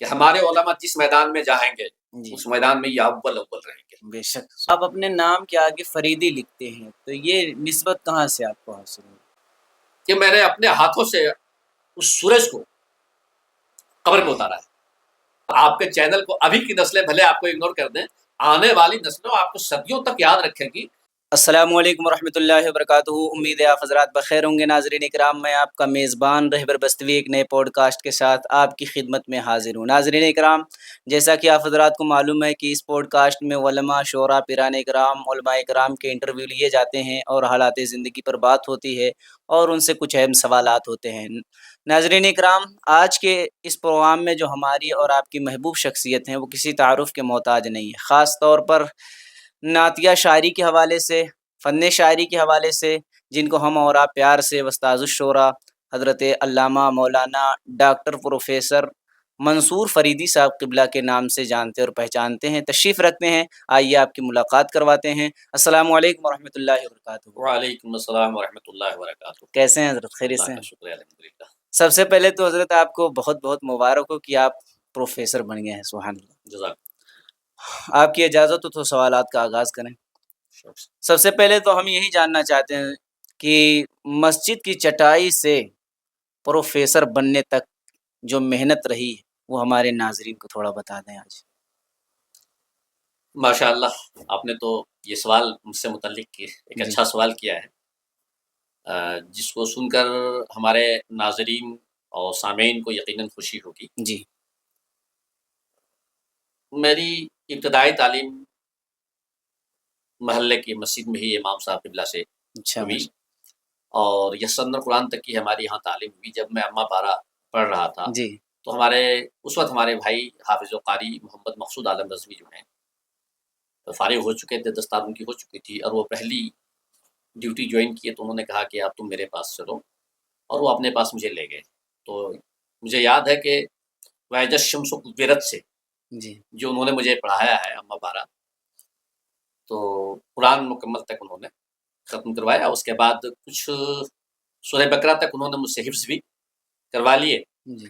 کہ ہمارے علماء جس میدان میں جائیں گے جی اس میدان میں یہ اول اول رہیں گے۔ بے شک آپ اپنے نام کے آگے فریدی لکھتے ہیں، تو یہ نسبت کہاں سے آپ کو حاصل ہوئی؟ کہ میں نے اپنے ہاتھوں سے اس سورج کو قبر میں اتارا ہے۔ آپ کے چینل کو ابھی کی نسلیں بھلے آپ کو اگنور کر دیں، آنے والی نسلوں آپ کو صدیوں تک یاد رکھیں گی۔ السلام علیکم ورحمۃ اللہ وبرکاتہ، امید ہے آپ حضرات بخیر ہوں گے۔ ناظرین اکرام، میں آپ کا میزبان رہبر بستوی ایک نئے پوڈ کاسٹ کے ساتھ آپ کی خدمت میں حاضر ہوں۔ ناظرین اکرام، جیسا کہ آپ حضرات کو معلوم ہے کہ اس پوڈ کاسٹ میں علماء، شعراء، پیران اکرام، علماء اکرام کے انٹرویو لیے جاتے ہیں اور حالات زندگی پر بات ہوتی ہے اور ان سے کچھ اہم سوالات ہوتے ہیں۔ ناظرین اکرام، آج کے اس پروگرام میں جو ہماری اور آپ کی محبوب شخصیت ہیں وہ کسی تعارف کے محتاج نہیں ہے، خاص طور پر نعتیہ شاعری کے حوالے سے، فن شاعری کے حوالے سے، جن کو ہم اور آپ پیار سے استاذ الشعراء حضرت علامہ مولانا ڈاکٹر پروفیسر منصور فریدی صاحب قبلہ کے نام سے جانتے اور پہچانتے ہیں، تشریف رکھتے ہیں۔ آئیے آپ کی ملاقات کرواتے ہیں۔ السلام علیکم ورحمۃ اللہ وبرکاتہ۔ وعلیکم السلام ورحمۃ اللہ وبرکاتہ۔ کیسے ہیں حضرت؟ خیریت اللہ سے کا ہیں؟ شکریہ، الحمدللہ۔ سب سے پہلے تو حضرت آپ کو بہت بہت مبارک ہو کہ آپ پروفیسر بن گئے ہیں، سبحان اللہ۔ جزاک آپ کی اجازت ہو تو سوالات کا آغاز کریں۔ اللہ۔ سب سے پہلے تو ہم یہی جاننا چاہتے ہیں کہ مسجد کی چٹائی سے پروفیسر بننے تک جو محنت رہی وہ ہمارے ناظرین کو تھوڑا بتا دیں آج۔ ماشاء اللہ، آپ نے تو یہ سوال مجھ سے متعلق ایک جی اچھا سوال کیا ہے، جس کو سن کر ہمارے ناظرین اور سامعین کو یقیناً خوشی ہوگی۔ جی میری ابتدائی تعلیم محلے کی مسجد میں ہی امام صاحب قبلہ سے اچھا ہوئی، اور یسن قرآن تک کی ہماری یہاں تعلیم ہوئی۔ جب میں اما پارا پڑھ رہا تھا جی تو اس وقت ہمارے بھائی حافظ و قاری محمد مقصود عالم رضوی جو ہیں فارغ ہو چکے تھے، دستار ان کی ہو چکی تھی، اور وہ پہلی ڈیوٹی جوائن کیے تو انہوں نے کہا کہ آپ تم میرے پاس چلو، اور وہ اپنے پاس مجھے لے گئے۔ تو مجھے یاد ہے کہ وحجت شمس و قدرت سے جی جو انہوں نے مجھے پڑھایا ہے اما پارا، تو قرآن مکمل تک انہوں نے ختم کروایا۔ اس کے بعد کچھ سورہ بقرہ تک انہوں نے مجھ سے حفظ بھی کروا لیے۔ جی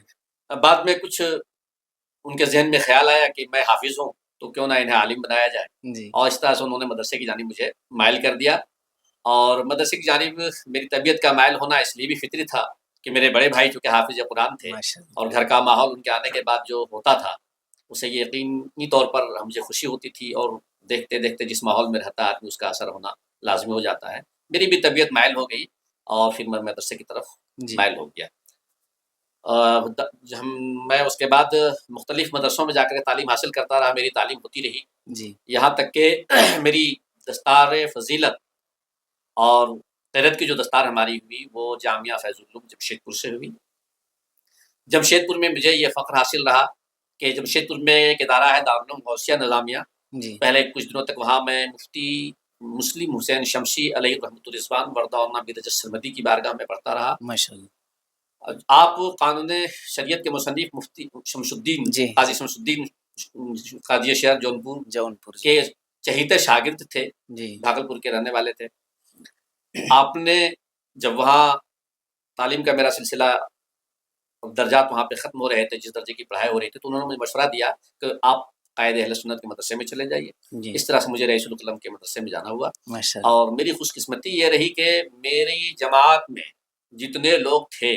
بعد میں کچھ ان کے ذہن میں خیال آیا کہ میں حافظ ہوں تو کیوں نہ انہیں عالم بنایا جائے، جی اور اس طرح سے انہوں نے مدرسے کی جانب مجھے مائل کر دیا۔ اور مدرسے کی جانب میری طبیعت کا مائل ہونا اس لیے بھی فطری تھا کہ میرے بڑے بھائی چونکہ حافظ قرآن تھے، ماشاء اللہ۔ اور گھر کا ماحول ان کے آنے کے بعد جو ہوتا تھا اسے یقینی طور پر مجھے خوشی ہوتی تھی، اور دیکھتے دیکھتے جس ماحول میں رہتا ہے اس کا اثر ہونا لازمی ہو جاتا ہے۔ میری بھی طبیعت مائل ہو گئی اور پھر میں مدرسے کی طرف جی مائل ہو گیا۔ میں اس کے بعد مختلف مدرسوں میں جا کر تعلیم حاصل کرتا رہا، میری تعلیم ہوتی رہی، جی یہاں تک کہ میری دستار فضیلت اور قیرت کی جو دستار ہماری ہوئی وہ جامعہ فیض العلوم جمشید پور سے ہوئی۔ جمشید پور میں مجھے یہ فخر حاصل رہا کہ جمشید پور میں ایک ادارہ ہے دارالعلوم غوثیہ نظامیہ، جی پہلے کچھ دنوں تک وہاں میں مفتی مسلم حسین شمشی علیہ رحمۃ الرضوان وردہ بدج سرمدی کی بارگاہ میں پڑھتا رہا۔ ماشاء اللہ۔ آپ قانون شریعت کے مصنف مفتی شمس الدین جی قاضی شمس الدین قاضی شہر جون پور کے چہیتے شاگرد تھے، جی بھاگل پور کے رہنے والے تھے۔ آپ نے جب وہاں تعلیم کا میرا سلسلہ درجات وہاں پہ ختم ہو رہے تھے، جس درجے کی پڑھائی ہو رہی تھی، تو انہوں نے مجھے مشورہ دیا کہ آپ قائد اہل سنت کے مدرسے میں چلے جائیے۔ جی اس طرح سے مجھے رئیس القلم کے مدرسے میں جانا ہوا، ماشاء اللہ۔ اور میری خوش قسمتی یہ رہی کہ میری جماعت میں جتنے لوگ تھے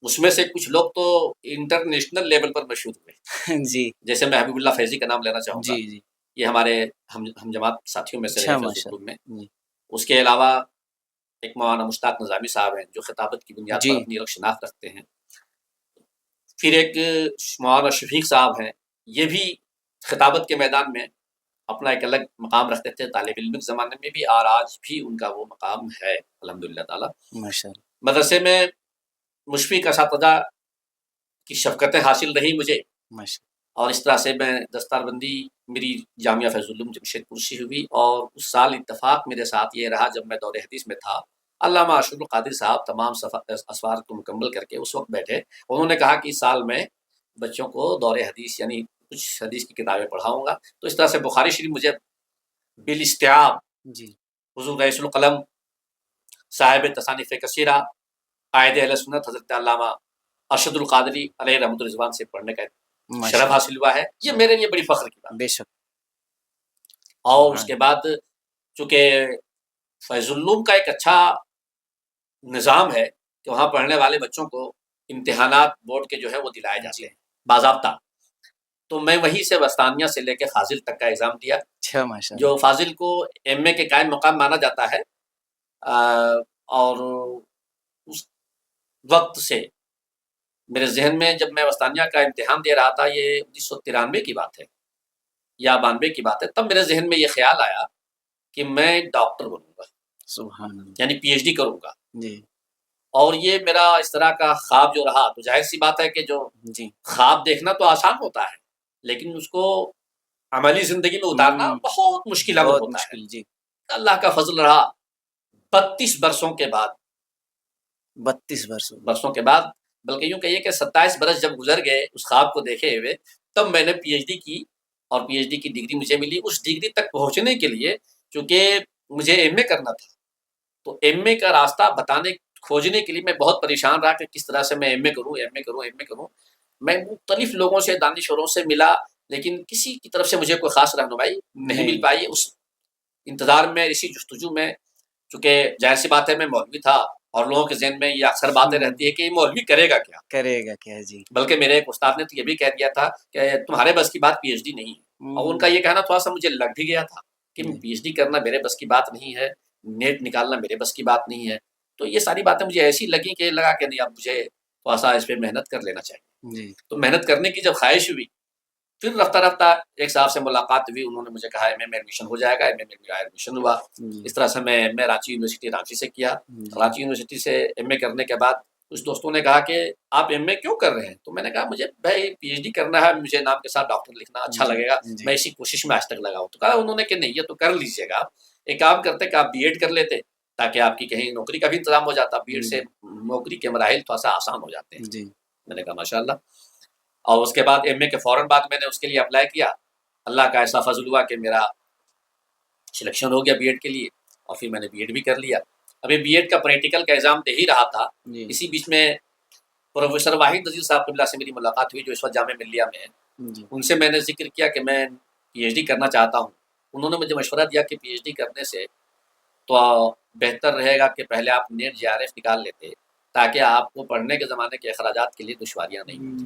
اس میں سے کچھ لوگ تو انٹرنیشنل لیول پر مشہور ہوئے، جی جیسے میں حبیب اللہ فیضی کا نام لینا چاہوں گا، جی جی یہ ہمارے ہم جماعت ساتھیوں میں سے رہے اچھا فیض ماشاء العلوم میں۔ اللہ۔ اس کے علاوہ ایک مولانا مشتاق نظامی صاحب ہیں جو خطابت کی بنیاد جی پر اپنی رخ شناخت رکھتے ہیں۔ پھر ایک مولانا شفیق صاحب ہیں، یہ بھی خطابت کے میدان میں اپنا ایک الگ مقام رکھتے تھے، طالب علم کے زمانے میں بھی، اور آج بھی ان کا وہ مقام ہے الحمدللہ تعالی۔ ماشاء اللہ۔ مدرسے میں مشفق اساتذہ کی شفقتیں حاصل رہی مجھے، ماشاء اور اس طرح سے میں دستار بندی میری جامعہ فیض العلوم جمشید پور سے ہوئی۔ اور اس سال اتفاق میرے ساتھ یہ رہا جب میں دور حدیث میں تھا، علامہ اشرف القادری صاحب تمام اسوار کو مکمل کر کے اس وقت بیٹھے، انہوں نے کہا کہ اس سال میں بچوں کو دور حدیث یعنی کچھ حدیث کی کتابیں پڑھاؤں گا۔ تو اس طرح سے بخاری شریف مجھے بالاستیعاب جی حضور رئیس القلم صاحب تصانیف کثیرہ قائد اہل سنت حضرت علامہ ارشد القادری علیہ رحمۃ الرضوان سے پڑھنے کا ماشاء شرف اللہ، حاصل ہوا ہے، یہ میرے لیے بڑی فخر کی بات. بے شک. اور اس سبحان کے بعد چونکہ فیض العلوم کا ایک اچھا نظام ہے کہ وہاں پڑھنے والے بچوں کو امتحانات بورڈ کے جو ہے وہ دلائے جاتے جی. ہیں باضابطہ. تو میں وہیں سے وسطانیہ سے لے کے فاضل تک کا ایگزام دیا، اچھا ماشاء اللہ. جو فاضل کو ایم اے کے قائم مقام مانا جاتا ہے. اور اس وقت سے میرے ذہن میں جب میں وسطانیہ کا امتحان دے رہا تھا، یہ 1993 کی بات ہے یا 92 کی بات ہے، تب میرے ذہن میں یہ خیال آیا کہ میں ڈاکٹر بنوں گا، سبحان اللہ. یعنی پی ایچ ڈی کروں گا. جی اور یہ میرا اس طرح کا خواب جو رہا، تو ظاہر سی بات ہے کہ جو جی. خواب دیکھنا تو آسان ہوتا ہے، لیکن اس کو عملی زندگی میں اتارنا بہت مشکل عمل بہت ہوتا ہے. مشکل. جی. اللہ کا فضل رہا، 32 برسوں کے بعد 32 برسوں کے بعد بلکہ یوں کہیے کہ 27 برس جب گزر گئے اس خواب کو دیکھے ہوئے، تب میں نے پی ایچ ڈی کی اور پی ایچ ڈی کی ڈگری مجھے ملی. اس ڈگری تک پہنچنے کے لیے چونکہ مجھے ایم اے کرنا تھا، تو ایم اے کا راستہ کھوجنے کے لیے میں بہت پریشان رہا کہ کس طرح سے میں ایم اے کروں. میں مختلف لوگوں سے، دانشوروں سے ملا، لیکن کسی کی طرف سے مجھے کوئی خاص رہنمائی نہیں مل پائی. اس انتظار میں، اسی جستجو میں، چونکہ ظاہر سی بات ہے میں مولوی تھا اور لوگوں کے ذہن میں یہ اکثر باتیں رہتی ہے کہ یہ مولوی کرے گا کیا. جی. بلکہ میرے ایک استاد نے تو یہ بھی کہہ دیا تھا کہ تمہارے بس کی بات پی ایچ ڈی نہیں ہے. اور ان کا یہ کہنا تھوڑا سا مجھے لگ بھی گیا تھا کہ پی ایچ ڈی کرنا میرے بس کی بات نہیں ہے، نیٹ نکالنا میرے بس کی بات نہیں ہے. تو یہ ساری باتیں مجھے ایسی لگیں کہ لگا کہ نہیں، اب مجھے تھوڑا سا اس پہ محنت کر لینا چاہیے. جی. تو محنت کرنے کی جب خواہش ہوئی، پھر رفتہ رفتہ ایک صاحب سے ملاقات ہوئی، انہوں نے مجھے کہا ایم اے میں ایڈمیشن ہو جائے گا. ایم اے میں میرا ایڈمیشن ہوا. اس طرح سے میں رانچی یونیورسٹی رانچی سے کیا. رانچی یونیورسٹی سے ایم اے کرنے کے بعد کچھ دوستوں نے کہا کہ آپ ایم اے کیوں کر رہے ہیں؟ تو میں نے کہا مجھے بھائی پی ایچ ڈی کرنا ہے، مجھے نام کے ساتھ ڈاکٹر لکھنا اچھا لگے گا، میں اسی کوشش میں آج تک لگا ہوں. تو کہا انہوں نے کہ نہیں، یہ تو کر لیجیے گا، ایک کام کرتے کہ آپ بی ایڈ کر لیتے تاکہ آپ کی کہیں نوکری کا بھی انتظام ہو جاتا. بی ایڈ سے نوکری کے مراحل تھوڑا سا آسان ہو جاتے ہیں. میں نے کہا ماشاء اللہ. اور اس کے بعد ایم اے کے فوراً بعد میں نے اس کے لیے اپلائی کیا. اللہ کا ایسا فضل ہوا کہ میرا سلیکشن ہو گیا بی ایڈ کے لیے، اور پھر میں نے بی ایڈ بھی کر لیا. ابھی بی ایڈ کا پریکٹیکل کا ایگزام دے ہی رہا تھا، اسی بیچ میں پروفیسر واحد نذیر صاحب قبلہ سے میری ملاقات ہوئی، جو اس وقت جامعہ ملیہ میں ہیں. ان سے میں نے ذکر کیا کہ میں پی ایچ ڈی کرنا چاہتا ہوں. انہوں نے مجھے مشورہ دیا کہ پی ایچ ڈی کرنے سے تو بہتر رہے گا کہ پہلے آپ نیٹ جے آر ایف نکال لیتے تاکہ آپ کو پڑھنے کے زمانے کے اخراجات کے لیے دشواریاں نہیں ہوتی.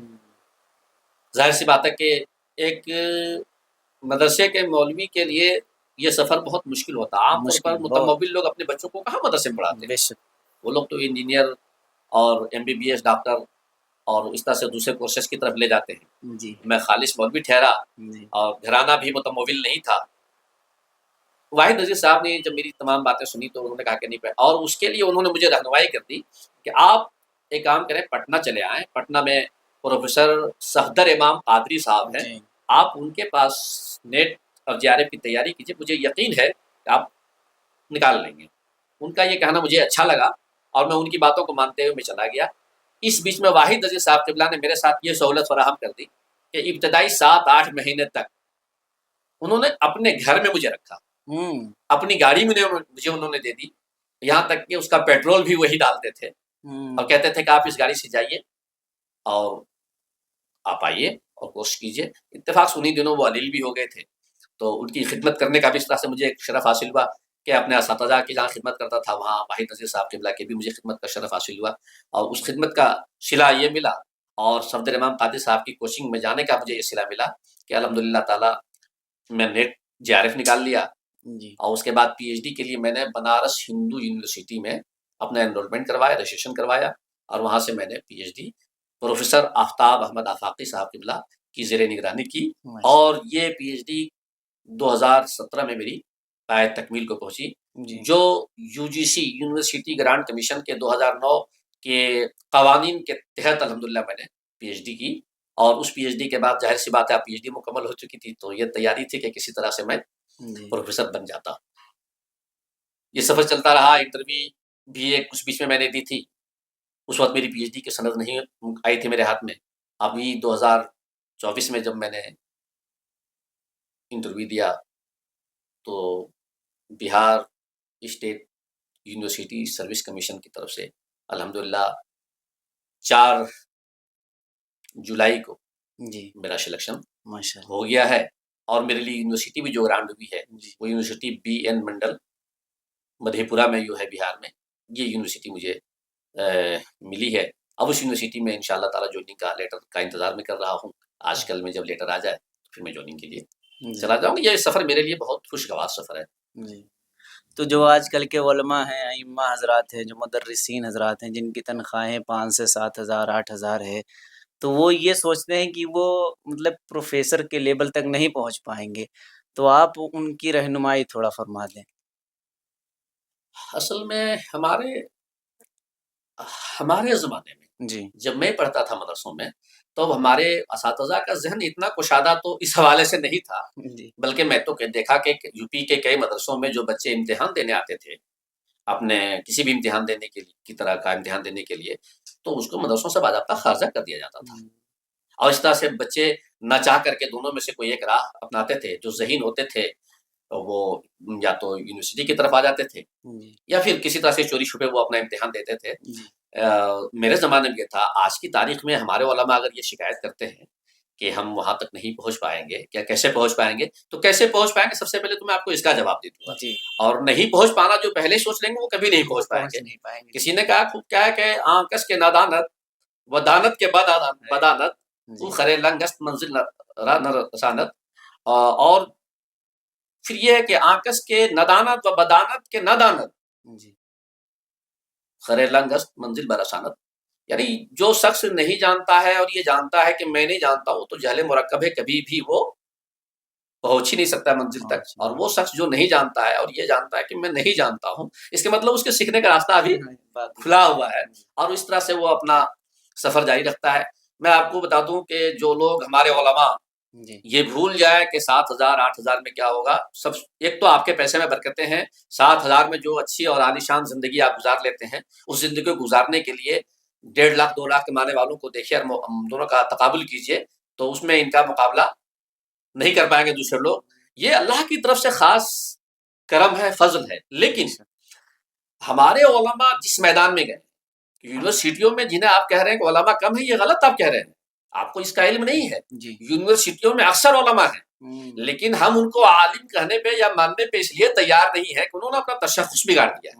ظاہر سی بات ہے کہ ایک مدرسے کے مولوی کے لیے یہ سفر بہت مشکل ہوتا ہے. عام طور پر متمول لوگ اپنے بچوں کو کہاں مدرسے میں پڑھاتے ہیں؟ وہ لوگ تو انجینئر اور M B B S doctor اور اس طرح سے دوسرے کورسز کی طرف لے جاتے ہیں. میں خالص مولوی ٹھہرا اور گھرانہ بھی متمول نہیں تھا. واحد نذیر صاحب نے جب میری تمام باتیں سنی تو انہوں نے کہا کہ نہیں، اور اس کے لیے انہوں نے مجھے رہنمائی کر دی کہ آپ ایک کام کریں، پٹنہ چلے آئیں. پٹنہ میں پروفیسر صفدر امام قادری صاحب ہیں، آپ ان کے پاس نیٹ اور جے آر ایف کی تیاری کیجیے، مجھے یقین ہے کہ آپ نکال لیں گے. ان کا یہ کہنا مجھے اچھا لگا اور میں ان کی باتوں کو مانتے ہوئے میں چلا گیا. اس بیچ میں واحد نذیر صاحب قبلہ نے میرے ساتھ یہ سہولت فراہم کر دی کہ ابتدائی 7-8 مہینے تک انہوں نے اپنے گھر میں مجھے رکھا، اپنی گاڑی مجھے انہوں نے دے دی، یہاں تک کہ اس کا پیٹرول بھی وہی ڈالتے تھے اور کہتے تھے کہ آپ اس گاڑی سے جائیے اور آپ آئیے اور کوشش کیجیے. اتفاق سے انہیں دنوں وہ علیل بھی ہو گئے تھے، تو ان کی خدمت کرنے کا بھی اس طرح سے مجھے ایک شرف حاصل ہوا کہ اپنے اساتذہ کی جہاں خدمت کرتا تھا وہاں واحد نذیر صاحب قبلہ کی بھی مجھے خدمت کا شرف حاصل ہوا. اور اس خدمت کا صلہ یہ ملا اور صفدر امام قادری صاحب کی کوچنگ میں جانے کا مجھے یہ صلہ ملا کہ الحمدللہ تعالیٰ میں نیٹ جے آر ایف نکال لیا. اور اس کے بعد پی ایچ ڈی کے لیے میں نے بنارس ہندو یونیورسٹی میں اپنا انرولمنٹ کروایا، رجسٹریشن کروایا، اور وہاں سے میں نے پی ایچ ڈی پروفیسر آفتاب احمد آفاقی صاحب قبلہ کی زیر نگرانی کی. اور یہ پی ایچ ڈی 2017 میں میری پایہ تکمیل کو پہنچی، جو U G C university grant commission کے 2009 کے قوانین کے تحت الحمدللہ میں نے پی ایچ ڈی کی. اور اس پی ایچ ڈی کے بعد ظاہر سی بات ہے پی ایچ ڈی مکمل ہو چکی تھی، تو یہ تیاری تھی کہ کسی طرح سے میں پروفیسر بن جاتا. یہ سفر چلتا رہا. انٹرویو بھی ایک کچھ بیچ میں نے دی تھی، اس وقت میری پی ایچ ڈی کی سند نہیں آئی تھی میرے ہاتھ میں. ابھی 2024 میں جب میں نے انٹرویو دیا تو بہار اسٹیٹ یونیورسٹی سروس کمیشن کی طرف سے الحمدللہ 4 جولائی کو جی میرا سلیکشن ماشاء اللہ. ہو گیا ہے، اور میرے لیے یونیورسٹی بھی جو گرانٹ ہوئی ہے جی وہ یونیورسٹی BN منڈل مدھے پورہ میں جو ہے بہار میں، یہ یونیورسٹی مجھے ملی ہے. اب اس یونیورسٹی میں انشاءاللہ تعالیٰ جوائننگ کا لیٹر کا انتظار میں کر رہا ہوں. آج کل میں جب لیٹر آ جائے تو پھر میں جوائننگ کے لیے چلا جاؤں گا. یہ سفر میرے لیے بہت خوشگوار سفر ہے. جی. تو جو آج کل کے علماء ہیں، ائمہ حضرات ہیں، جو مدرسین حضرات ہیں، جن کی تنخواہیں 5 سے 7 ہزار 8 ہزار ہے، تو وہ یہ سوچتے ہیں کہ وہ مطلب پروفیسر کے لیول تک نہیں پہنچ پائیں گے، تو آپ ان کی رہنمائی تھوڑا فرما دیں. اصل میں ہمارے زمانے میں جی جب میں پڑھتا تھا مدرسوں میں، تو ہمارے اساتذہ کا ذہن اتنا کشادہ تو اس حوالے سے نہیں تھا. جی بلکہ میں تو دیکھا کہ UP کے کئی مدرسوں میں جو بچے امتحان دینے آتے تھے، اپنے کسی بھی امتحان دینے کے لیے کی طرح کا امتحان دینے کے لیے، تو اس کو مدرسوں سے باضابطہ خارجہ کر دیا جاتا تھا. اور اس طرح سے بچے نہ چاہ کر کے دونوں میں سے کوئی ایک راہ اپناتے تھے. جو ذہین ہوتے تھے وہ یا تو یونیورسٹی کی طرف آ جاتے تھے، جی یا پھر کسی طرح سے چوری چھپے وہ اپنا امتحان دیتے تھے. جی میرے زمانے میں یہ تھا. آج کی تاریخ میں ہمارے علماء اگر یہ شکایت کرتے ہیں کہ ہم وہاں تک نہیں پہنچ پائیں گے، کیا کیسے پہنچ پائیں گے، تو کیسے پہنچ پائیں گے سب سے پہلے تو میں آپ کو اس کا جواب دے دوں گا. جی اور نہیں پہنچ پانا جو پہلے سوچ لیں گے وہ کبھی نہیں وہ پہنچ پائیں گے. نہیں پائیں گے. کسی نے کہا خوب کیا ہے کہ آنکس کے نادانت و دانت کے بدانت جی او خرے لنگست منزل نہ رسانت. اور پھر یہ ہے کہ آنکس کے ندانت و بدانت کے ندانت جی خرے لنگست منزل برسانت. یعنی جو شخص نہیں جانتا ہے اور یہ جانتا ہے کہ میں نہیں جانتا ہوں تو جہل مرکب ہے، کبھی بھی وہ پہنچ ہی نہیں سکتا منزل تک. اور وہ شخص جو نہیں جانتا ہے اور یہ جانتا ہے کہ میں نہیں جانتا ہوں، اس کے مطلب اس کے سیکھنے کا راستہ ابھی کھلا ہوا ہے، اور اس طرح سے وہ اپنا سفر جاری رکھتا ہے. میں آپ کو بتا دوں کہ جو لوگ ہمارے علماء جی یہ بھول جائے کہ 7,000 8,000 میں کیا ہوگا. ایک تو آپ کے پیسے میں برکتیں ہیں. 7,000 میں جو اچھی اور عالیشان زندگی آپ گزار لیتے ہیں، اس زندگی کو گزارنے کے لیے 1.5 لاکھ 2 لاکھ کمانے والوں کو دیکھیے اور دونوں کا تقابل کیجئے، تو اس میں ان کا مقابلہ نہیں کر پائیں گے دوسرے لوگ. یہ اللہ کی طرف سے خاص کرم ہے، فضل ہے. لیکن ہمارے علماء جس میدان میں گئے، یونیورسٹیوں میں جنہیں آپ کہہ رہے ہیں کہ علماء کم ہیں، یہ غلط آپ کہہ رہے ہیں. آپ کو اس کا علم نہیں ہے. جی یونیورسٹیوں میں اکثر علماء ہیں، لیکن ہم ان کو عالم کہنے پہ یا ماننے پہ اس لیے تیار نہیں ہے کہ انہوں نے اپنا تشخص بگاڑ دیا ہے.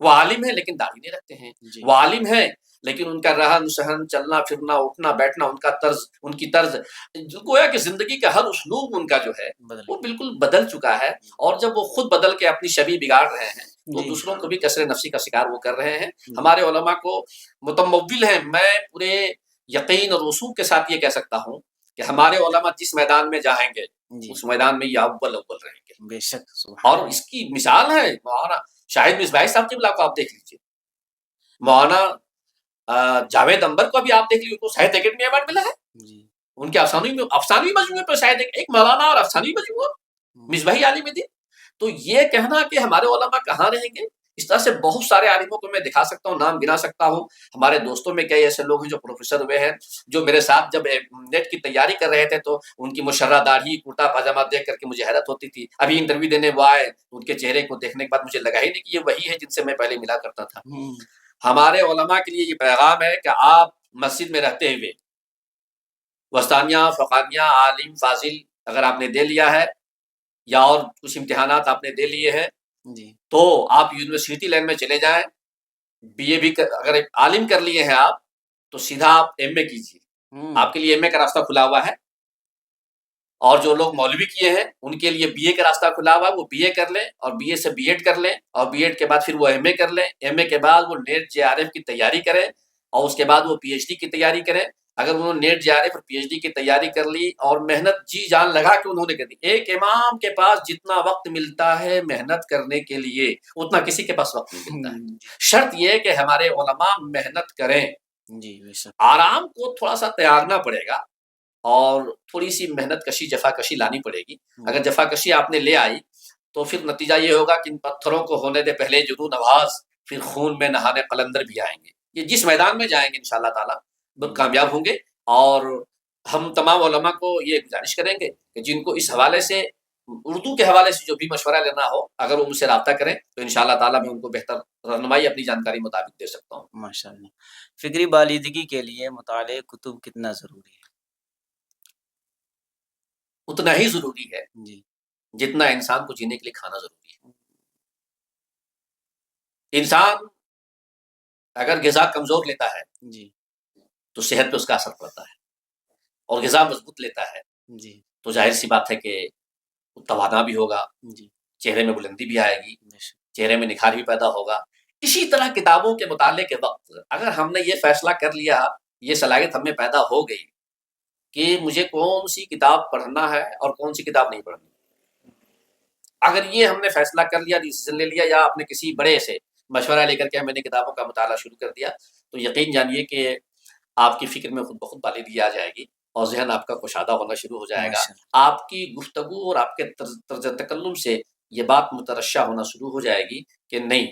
وہ عالم ہیں لیکن داڑھی نہیں رکھتے ہیں. جی وہ عالم ہیں لیکن ان کا رہن سہن، چلنا پھرنا، اٹھنا بیٹھنا، ان کی طرز گویا کہ زندگی کا ہر اسلوب ان کا جو ہے وہ بالکل بدل چکا ہے. اور جب وہ خود بدل کے اپنی شبیہ بگاڑ رہے ہیں تو دوسروں کو بھی کثر نفسی کا شکار وہ کر رہے ہیں. ہمارے علماء کو متمول ہیں. میں پورے یقین اور وثوق کے ساتھ یہ کہہ سکتا ہوں کہ ہمارے علماء جس میدان میں جائیں گے اس میدان میں یہ اول رہیں گے. بے شک. اور اس کی مثال ہے مولانا شاہد مصباحی صاحب قبلہ کو آپ دیکھ لیجیے، مولانا جاوید انبر کو بھی آپ دیکھ لیجیے، ان کو ساہتیہ اکیڈمی ایوارڈ ملا ہے. ان کے افسانوی مجموعے پر شاید ایک مولانا اور افسانوی مجموعہ مصباحی عالم دین. تو یہ کہنا کہ ہمارے علماء کہاں رہیں گے، اس طرح سے بہت سارے عالموں کو میں دکھا سکتا ہوں، نام گنا سکتا ہوں. ہمارے دوستوں میں کئی ایسے لوگ ہیں جو پروفیسر ہوئے ہیں، جو میرے ساتھ جب نیٹ کی تیاری کر رہے تھے تو ان کی مشرہ داڑھی کرتا پاجامہ دیکھ کر کے مجھے حیرت ہوتی تھی. ابھی انٹرویو دینے وہ آئے، ان کے چہرے کو دیکھنے کے بعد مجھے لگا ہی نہیں کہ یہ وہی ہے جن سے میں پہلے ملا کرتا تھا. ہمارے علماء کے لیے یہ پیغام ہے کہ آپ مسجد میں رہتے ہوئے وسطانیہ، فقانیہ، عالم، فاضل اگر آپ نے دے لیا ہے یا اور کچھ امتحانات آپ نے دے لیے ہیں تو آپ یونیورسٹی لائن میں چلے جائیں. BA بھی اگر عالم کر لیے ہیں آپ تو سیدھا آپ MA کیجیے. آپ کے لیے MA کا راستہ کھلا ہوا ہے. اور جو لوگ مولوی کیے ہیں ان کے لیے BA کا راستہ کھلا ہوا ہے، وہ BA کر لیں اور BA سے B.Ed کر لیں اور B.Ed کے بعد پھر وہ MA کر لیں. MA کے بعد وہ نیٹ JRF کی تیاری کریں اور اس کے بعد وہ PhD کی تیاری کریں. اگر انہوں نے نیٹ JRF اور PhD کی تیاری کر لی اور محنت جی جان لگا کے انہوں نے کر دی، ایک امام کے پاس جتنا وقت ملتا ہے محنت کرنے کے لیے اتنا کسی کے پاس وقت نہیں ملتا ہے. شرط یہ کہ ہمارے علماء محنت کریں. آرام کو تھوڑا سا تیارنا پڑے گا اور تھوڑی سی محنت کشی، جفا کشی لانی پڑے گی. اگر جفا کشی آپ نے لے آئی تو پھر نتیجہ یہ ہوگا کہ ان پتھروں کو ہونے دے پہلے جنون نواز، پھر خون میں نہانے قلندر بھی آئیں گے. یہ جس میدان میں جائیں گے انشاءاللہ تعالیٰ وہ کامیاب ہوں گے. اور ہم تمام علماء کو یہ گزارش کریں گے کہ جن کو اس حوالے سے اردو کے حوالے سے جو بھی مشورہ لینا ہو اگر وہ مجھ سے رابطہ کریں تو انشاءاللہ تعالیٰ میں ان کو بہتر رہنمائی اپنی جانکاری مطابق دے سکتا ہوں. ماشاء اللہ. فکری بالیدگی کے لیے مطالعہ کتب کتنا ضروری ہے؟ اتنا ہی ضروری ہے جی جتنا انسان کو جینے کے لیے کھانا ضروری ہے. انسان اگر غذا کمزور لیتا ہے جی تو صحت پہ اس کا اثر پڑتا ہے، اور غذا مضبوط لیتا ہے جی تو ظاہر سی بات ہے کہ توانا بھی ہوگا، جی چہرے میں بلندی بھی آئے گی، بے شک. چہرے میں نکھار بھی پیدا ہوگا. اسی طرح کتابوں کے مطالعے کے وقت اگر ہم نے یہ فیصلہ کر لیا، یہ صلاحیت ہم میں پیدا ہو گئی کہ مجھے کون سی کتاب پڑھنا ہے اور کون سی کتاب نہیں پڑھنی، اگر یہ ہم نے فیصلہ کر لیا، ڈیسیژن لے لیا، یا اپنے کسی بڑے سے مشورہ لے کر کے میں نے کتابوں کا مطالعہ شروع کر دیا، تو یقین جانیے کہ آپ کی فکر میں خود بخود بالندگی آ جائے گی اور ذہن آپ کا کشادہ ہونا شروع ہو جائے گا. ماشاء آپ کی گفتگو اور آپ کے طرز تکلم سے یہ بات مترشح ہونا شروع ہو جائے گی کہ نہیں،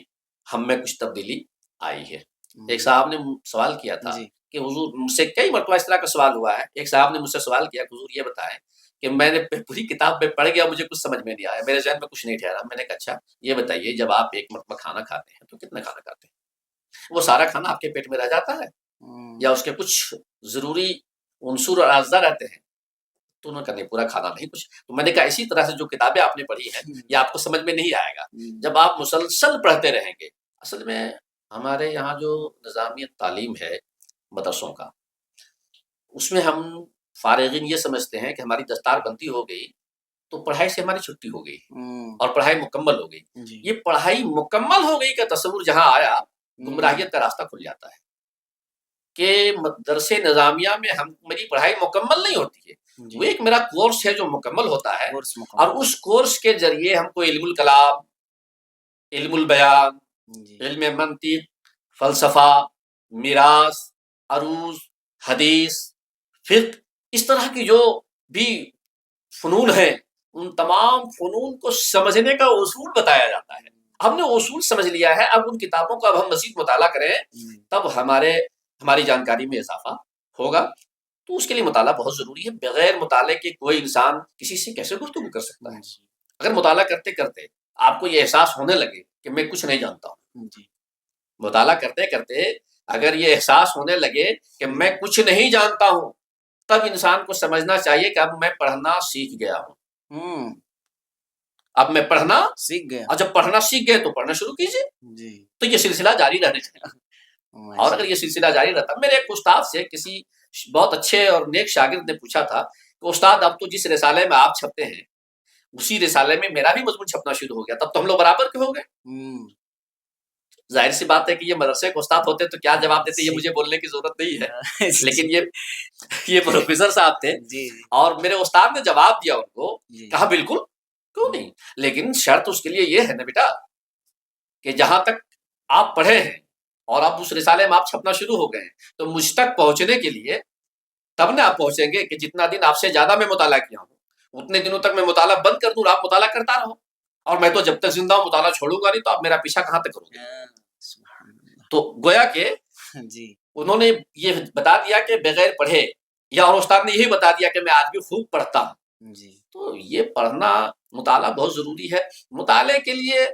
ہم میں کچھ تبدیلی آئی ہے. ایک صاحب نے سوال کیا تھا جی کہ حضور، مجھ سے کئی مرتبہ اس طرح کا سوال ہوا ہے. ایک صاحب نے مجھ سے سوال کیا کہ حضور یہ بتائیں کہ میں نے پوری کتاب میں پڑھ گیا، مجھے کچھ سمجھ میں نہیں آیا، میرے ذہن میں کچھ نہیں ٹھہرا. میں نے کہا اچھا یہ بتائیے، جب آپ ایک مرتبہ کھانا کھاتے ہیں تو کتنا کھانا کھاتے ہیں؟ وہ سارا کھانا آپ کے پیٹ میں رہ جاتا ہے یا اس کے کچھ ضروری عنصر اور اجزاء رہتے ہیں؟ تو انہوں نے کہا نہیں، پورا کھانا نہیں کچھ. تو میں نے کہا اسی طرح سے جو کتابیں آپ نے پڑھی ہیں یہ آپ کو سمجھ میں نہیں آئے گا جب آپ مسلسل پڑھتے رہیں گے. اصل میں ہمارے یہاں جو نظامی تعلیم ہے مدرسوں کا، اس میں ہم فارغین یہ سمجھتے ہیں کہ ہماری دستار بندی ہو گئی تو پڑھائی سے ہماری چھٹی ہو گئی اور پڑھائی مکمل ہو گئی. جی یہ پڑھائی مکمل ہو گئی کا تصور جہاں آیا، گمراہیت کا راستہ کھل جاتا ہے کہ مدرسے نظامیہ میں میری پڑھائی مکمل نہیں ہوتی ہے. وہ ایک میرا کورس ہے جو مکمل ہوتا ہے، اور اس کورس کے ذریعے ہم کو علم الکلام، علم البیان، علم منطق، فلسفہ، میراث، عروض، حدیث، فقہ، اس طرح کی جو بھی فنون ہیں ان تمام فنون کو سمجھنے کا اصول بتایا جاتا ہے. ہم نے اصول سمجھ لیا ہے، اب ان کتابوں کا اب ہم مزید مطالعہ کریں تب ہماری جانکاری میں اضافہ ہوگا. تو اس کے لیے مطالعہ بہت ضروری ہے. بغیر مطالعے کے کوئی انسان کسی سے کیسے گفتگو کر سکتا ہے؟ اگر مطالعہ کرتے کرتے آپ کو یہ احساس ہونے لگے کہ میں کچھ نہیں جانتا ہوں، مطالعہ کرتے کرتے اگر یہ احساس ہونے لگے کہ میں کچھ نہیں جانتا ہوں، تب انسان کو سمجھنا چاہیے کہ اب میں پڑھنا سیکھ گیا ہوں. اب میں پڑھنا سیکھ گیا، اور جب پڑھنا سیکھ گئے تو پڑھنا شروع کیجیے. تو یہ سلسلہ جاری رہنا چاہیے. اور اگر یہ سلسلہ جاری رہتا، میرے ایک استاد سے کسی بہت اچھے اور نیک شاگرد نے پوچھا تھا کہ استاد اب تو جس رسالے میں آپ چھپتے ہیں اسی رسالے میں میرا بھی مضمون چھپنا شروع ہو گیا، تب تو ہم لوگ برابر کے ہو گئے. ظاہر سی بات ہے کہ یہ مدرسے کے استاد ہوتے تو کیا جواب دیتے، یہ مجھے بولنے کی ضرورت نہیں ہے، لیکن یہ پروفیسر صاحب تھے اور میرے استاد نے جواب دیا ان کو، کہا بالکل کیوں نہیں، لیکن شرط اس کے لیے یہ ہے نا بیٹا کہ جہاں تک آپ پڑھے ہیں اور آپ اس رسالے میں آپ چھپنا شروع ہو گئے ہیں تو مجھ تک پہنچنے کے لیے تب نہ آپ پہنچیں گے کہ جتنا دن آپ سے زیادہ میں مطالعہ کیا ہوں اتنے دنوں تک میں مطالعہ بند کر دوں اور آپ مطالعہ کرتا رہو، اور میں تو جب تک زندہ ہوں مطالعہ چھوڑوں گا نہیں، تو آپ میرا پیچھا کہاں تک کرو گے؟ تو گویا کہ انہوں نے یہ بتا دیا کہ بغیر پڑھے، یا اور استاد نے یہی بتا دیا کہ میں آج بھی خوب پڑھتا ہوں. تو یہ پڑھنا، مطالعہ بہت ضروری ہے. مطالعے کے لیے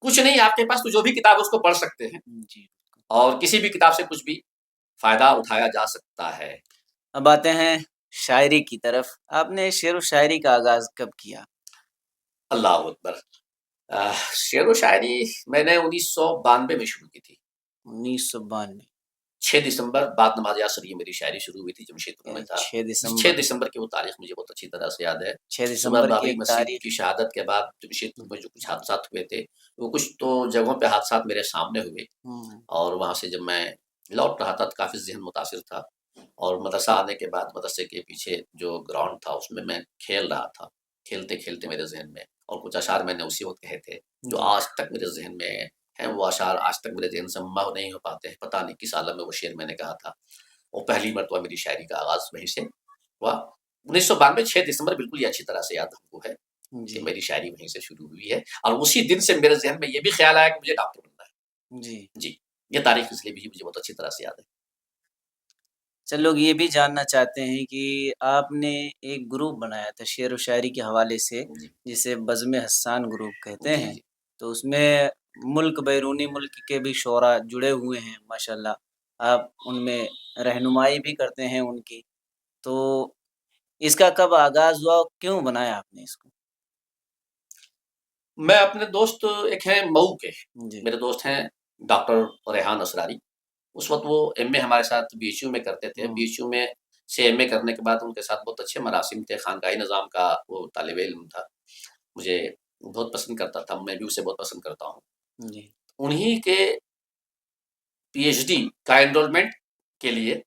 کچھ نہیں، آپ کے پاس تو جو بھی کتاب اس کو پڑھ سکتے ہیں اور کسی بھی کتاب سے کچھ بھی فائدہ اٹھایا جا سکتا ہے. اب آتے ہیں شاعری کی طرف. آپ نے شعر و شاعری کا آغاز کب کیا؟ اللہ اکبر. شعر و شاعری میں نے 1992 میں شروع کی تھی. 1992 6 دسمبر بعد نماز عصر یہ میری شاعری شروع ہوئی تھی جمشید پور میں تھا. 6 دسمبر کی وہ تاریخ مجھے بہت اچھی طرح سے یاد ہے. 6 دسمبر بابری کی مسجد تاریخ کی شہادت کے بعد جمشید پور میں جو کچھ حادثات ہوئے تھے، وہ کچھ تو جگہوں پہ حادثات میرے سامنے ہوئے، اور وہاں سے جب میں لوٹ رہا تھا تو کافی ذہن متاثر تھا. اور مدرسہ آنے کے بعد مدرسے کے پیچھے جو گراؤنڈ تھا اس میں کھیل رہا تھا. کھیلتے کھیلتے میرے ذہن میں اور کچھ اشعار میں نے اسی وقت کہے تھے جو آج تک میرے ذہن میں ہیں. وہ اشعار آج تک میرے ذہن سے محو نہیں ہو پاتے ہیں. پتہ نہیں کس عالم میں وہ شعر میں نے کہا تھا. اور پہلی مرتبہ میری شاعری کا آغاز وہیں سے ہوا. 1992 6 دسمبر بالکل یہ اچھی طرح سے یاد ہم کو ہے کہ میری شاعری وہیں سے شروع ہوئی ہے. اور اسی دن سے میرے ذہن میں یہ بھی خیال آیا کہ مجھے ڈاکٹر بننا ہے. جی یہ تاریخ اس لیے بھی مجھے بہت اچھی طرح سے یاد ہے. چل لوگ یہ بھی جاننا چاہتے ہیں کہ آپ نے ایک گروپ بنایا تھا شعر و شاعری کے حوالے سے جسے بزم حسان گروپ کہتے ہیں. تو اس میں ملک بیرونی ملک کے بھی شعراء جڑے ہوئے ہیں ماشاءاللہ. آپ ان میں رہنمائی بھی کرتے ہیں ان کی. تو اس کا کب آغاز ہوا اور کیوں بنایا آپ نے اس کو؟ میں اپنے دوست ایک ہیں مئو کے، جی میرے دوست ہیں ڈاکٹر ریحان اسراری، اس وقت وہ ایم اے ہمارے ساتھ بی ایچ یو میں کرتے تھے، بی ایچ یو میں سے ایم اے کرنے کے بعد ان کے ساتھ بہت اچھے مراسم تھے، خانقاہی نظام کا وہ طالب علم تھا، مجھے بہت پسند کرتا تھا، میں بھی اسے بہت پسند کرتا ہوں۔ جی انہی کے پی ایچ ڈی کا انرولمنٹ کے لیے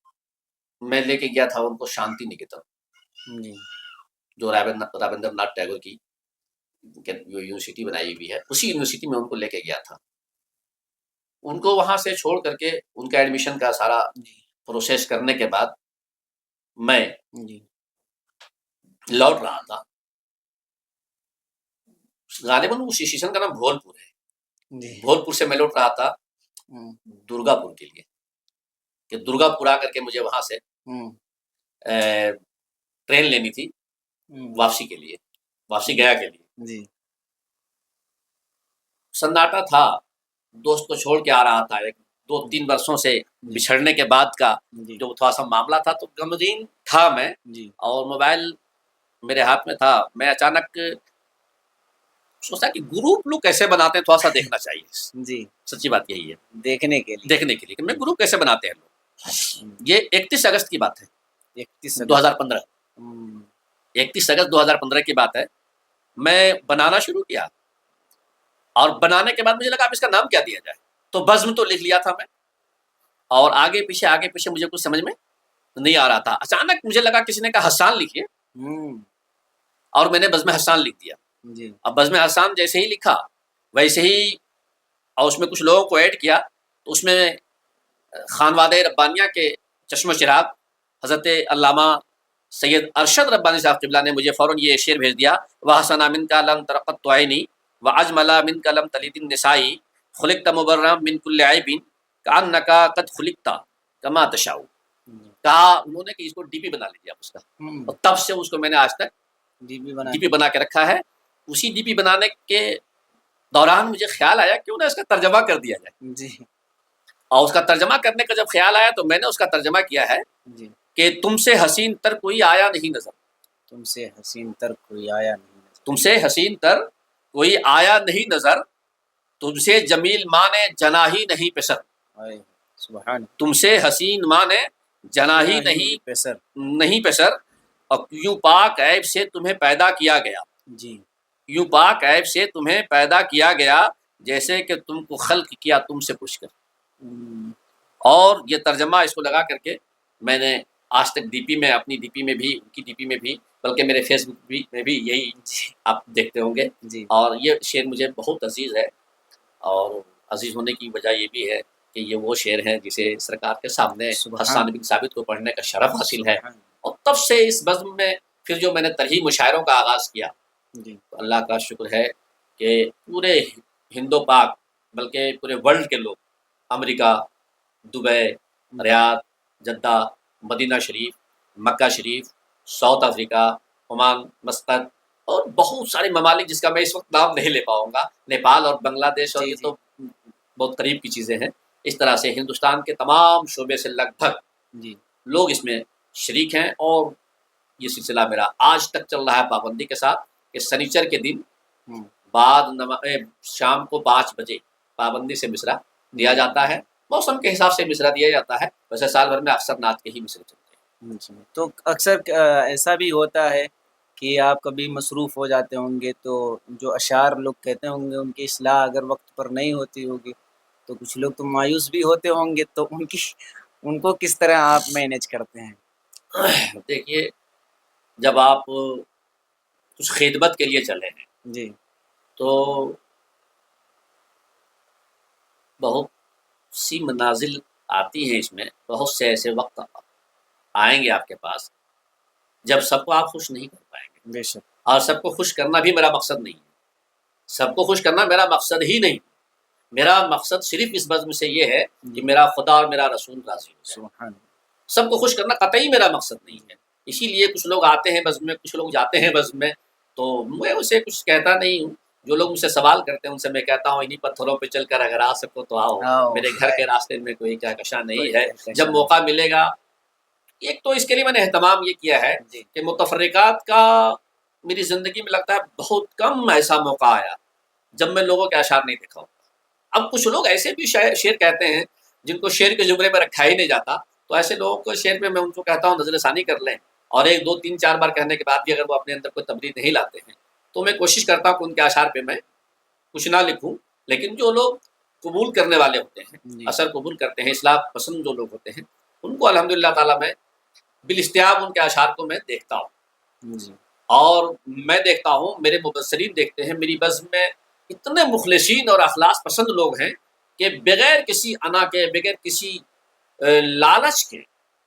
میں لے کے گیا تھا ان کو شانتی نکیتن، جی جو رابندر ناتھ ٹیگور کی یونیورسٹی بنائی ہوئی ہے، اسی یونیورسٹی میں ان کو لے کے گیا تھا۔ ان کو وہاں سے چھوڑ کر کے ان کا ایڈمیشن کا سارا جی پروسیس کرنے کے بعد میں جی لوٹ رہا تھا، غالباً اس اسٹیشن کا نام بھول پور ہے، جی بھول پور سے میں لوٹ رہا تھا درگا پور کے لیے، کہ درگا پور آ کر کے مجھے وہاں سے ٹرین لینی تھی واپسی کے لیے، واپسی گیا کے لیے۔ جی سناٹا تھا، دوست کو چھوڑ کے آ رہا تھا، ایک 2-3 برسوں سے بچھڑنے کے بعد کا جی جو تھوڑا سا معاملہ تھا، تو غمگین تھا میں، جی اور موبائل میرے ہاتھ میں تھا۔ میں اچانک سوچا کہ گروپ لوگ کیسے بناتے ہیں، تھوڑا سا دیکھنا چاہیے، جی سچی بات یہی ہے، دیکھنے کے لیے دیکھنے کے لیے کہ میں گروپ کیسے بناتے ہیں لوگ۔ یہ 31 اگست کی بات ہے، 31 2015، 31 اگست 2015 کی بات ہے۔ میں بنانا شروع کیا، اور بنانے کے بعد مجھے لگا اب اس کا نام کیا دیا جائے، تو بزم تو لکھ لیا تھا میں، اور آگے پیچھے مجھے کچھ سمجھ میں نہیں آ رہا تھا۔ اچانک مجھے لگا کسی نے کہا حسان لکھیے، اور میں نے بزم حسان لکھ دیا۔ جی اب بزم حسان جیسے ہی لکھا ویسے ہی، اور اس میں کچھ لوگوں کو ایڈ کیا، تو اس میں خانواد ربانیہ کے چشم و چراغ حضرت علامہ سید ارشد ربانی صاحب قبلہ نے مجھے فوراً یہ شعر بھیج دیا، وَحَسَنَ مِنْكَ لَمْ تَرَقَّتْ عَيْنِي وَأَجْمَلَ مِنْكَ لَمْ تَلِدِ النِّسَاءِ خُلِقْتَ مُبَرًّا مِنْ كُلِّ عَيْبٍ كَأَنَّكَ قَدْ خُلِقْتَ كَمَا تَشَاءُ۔ کہا انہوں نے کہ اس کو ڈی پی بنا لیجیے آپ اس کا، اور تب سے اس کو میں نے آج تک ڈی پی بنا کے رکھا ہے۔ اسی ڈی پی بنانے کے دوران مجھے خیال آیا کیوں نہ اس کا ترجمہ کر دیا جائے، جی اور اس کا ترجمہ کرنے کا جب خیال آیا تو میں نے اس کا ترجمہ کیا ہے جی کہ تم سے حسین تر کوئی آیا نہیں نظر، تم سے حسین تر کوئی آیا نہیں نظر، تم سے حسین تر کوئی آیا نہیں نظر، تم سے جمیل ماں نے جنا ہی نہیں پسر، آئے سبحان تم سے حسین ماں نے جنا ہی پیسر نہیں پسر، اور یوں پاک عیب سے تمہیں پیدا کیا گیا، جی یوں پاک عیب سے تمہیں پیدا کیا گیا، جیسے کہ تم کو خلق کیا تم سے پوچھ کر۔ اور یہ ترجمہ اس کو لگا کر کے میں نے آج تک ڈی پی میں، اپنی ڈی پی میں بھی، ان کی ڈی پی میں بھی، بلکہ میرے فیس بک میں بھی یہی آپ دیکھتے ہوں گے۔ جی اور یہ شعر مجھے بہت عزیز ہے، اور عزیز ہونے کی وجہ یہ بھی ہے کہ یہ وہ شعر ہے جسے سرکار کے سامنے حسان بن ثابت کو پڑھنے کا شرف حاصل ہے، اور تب سے اس بزم میں پھر جو میں نے ترہی مشاعروں کا آغاز کیا، جی تو اللہ کا شکر ہے کہ پورے ہند و پاک بلکہ پورے ورلڈ کے لوگ، امریکہ، دبئی، ریاض، جدہ، مدینہ شریف، مکہ شریف، ساؤتھ افریقہ، عمان، مسقط، اور بہت سارے ممالک جس کا میں اس وقت نام نہیں لے پاؤں گا، نیپال اور بنگلہ دیش، اور جی یہ جی تو بہت قریب کی چیزیں ہیں۔ اس طرح سے ہندوستان کے تمام شعبے سے لگ بھگ جی لوگ اس میں شریک ہیں، اور یہ سلسلہ میرا آج تک چل رہا ہے پابندی کے ساتھ، کہ سنیچر کے دن بعد شام کو 5 بجے پابندی سے مصرع دیا جاتا ہے، موسم کے حساب سے مصرع دیا جاتا ہے، ویسے سال بھر میں اکثر نعت کے ہی مصرع چلتے ہیں۔ تو اکثر ایسا بھی ہوتا ہے کہ آپ کبھی مصروف ہو جاتے ہوں گے، تو جو اشعار لوگ کہتے ہوں گے ان کی اصلاح اگر وقت پر نہیں ہوتی ہوگی تو کچھ لوگ تو مایوس بھی ہوتے ہوں گے، تو ان کو کس طرح آپ مینیج کرتے ہیں؟ دیکھیے، جب آپ کچھ خدمت کے لیے چلے ہیں جی تو بہت سی منازل آتی ہیں، اس میں بہت سے ایسے وقت آئیں گے آپ کے پاس جب سب کو آپ خوش نہیں کر پائیں گے، بے شک اور سب کو خوش کرنا بھی میرا مقصد نہیں ہے، سب کو خوش کرنا میرا مقصد ہی نہیں، میرا مقصد صرف اس بزم سے یہ ہے کہ میرا خدا اور میرا رسول راضی ہو جائے۔ سبحان سب کو خوش کرنا قطعی میرا مقصد نہیں ہے، اسی لیے کچھ لوگ آتے ہیں بزم میں، کچھ لوگ جاتے ہیں بزم میں، تو میں اسے کچھ کہتا نہیں ہوں۔ جو لوگ مجھ سے سوال کرتے ہیں ان سے میں کہتا ہوں انہی پتھروں پہ چل کر اگر آ سکو تو آؤ، میرے گھر کے راستے میں کوئی کہکشاں نہیں ہے، جب موقع ملے گا ایک تو اس کے لیے میں نے اہتمام یہ کیا ہے جی کہ متفرقات کا میری زندگی میں لگتا ہے بہت کم ایسا موقع آیا جب میں لوگوں کے اشعار نہیں دیکھا ہوں۔ اب کچھ لوگ ایسے بھی شعر کہتے ہیں جن کو شعر کے زمرے میں رکھا ہی نہیں جاتا، تو ایسے لوگوں کو شعر میں ان کو کہتا ہوں نظر ثانی کر لیں، اور ایک دو تین چار بار کہنے کے بعد بھی اگر وہ اپنے اندر کوئی تبدیل نہیں لاتے ہیں تو میں کوشش کرتا ہوں کہ ان کے اشعار پہ میں کچھ نہ لکھوں، لیکن جو لوگ قبول کرنے والے ہوتے ہیں، جی اثر قبول کرتے ہیں، اصلاح پسند جو لوگ ہوتے ہیں، ان کو الحمدللہ تعالیٰ میں بالاستیاب ان کے اشعار کو میں دیکھتا ہوں، جی اور میں دیکھتا ہوں میرے مبصرین دیکھتے ہیں میری بزم میں اتنے مخلصین اور اخلاص پسند لوگ ہیں کہ بغیر کسی انا کے، بغیر کسی لالچ کے،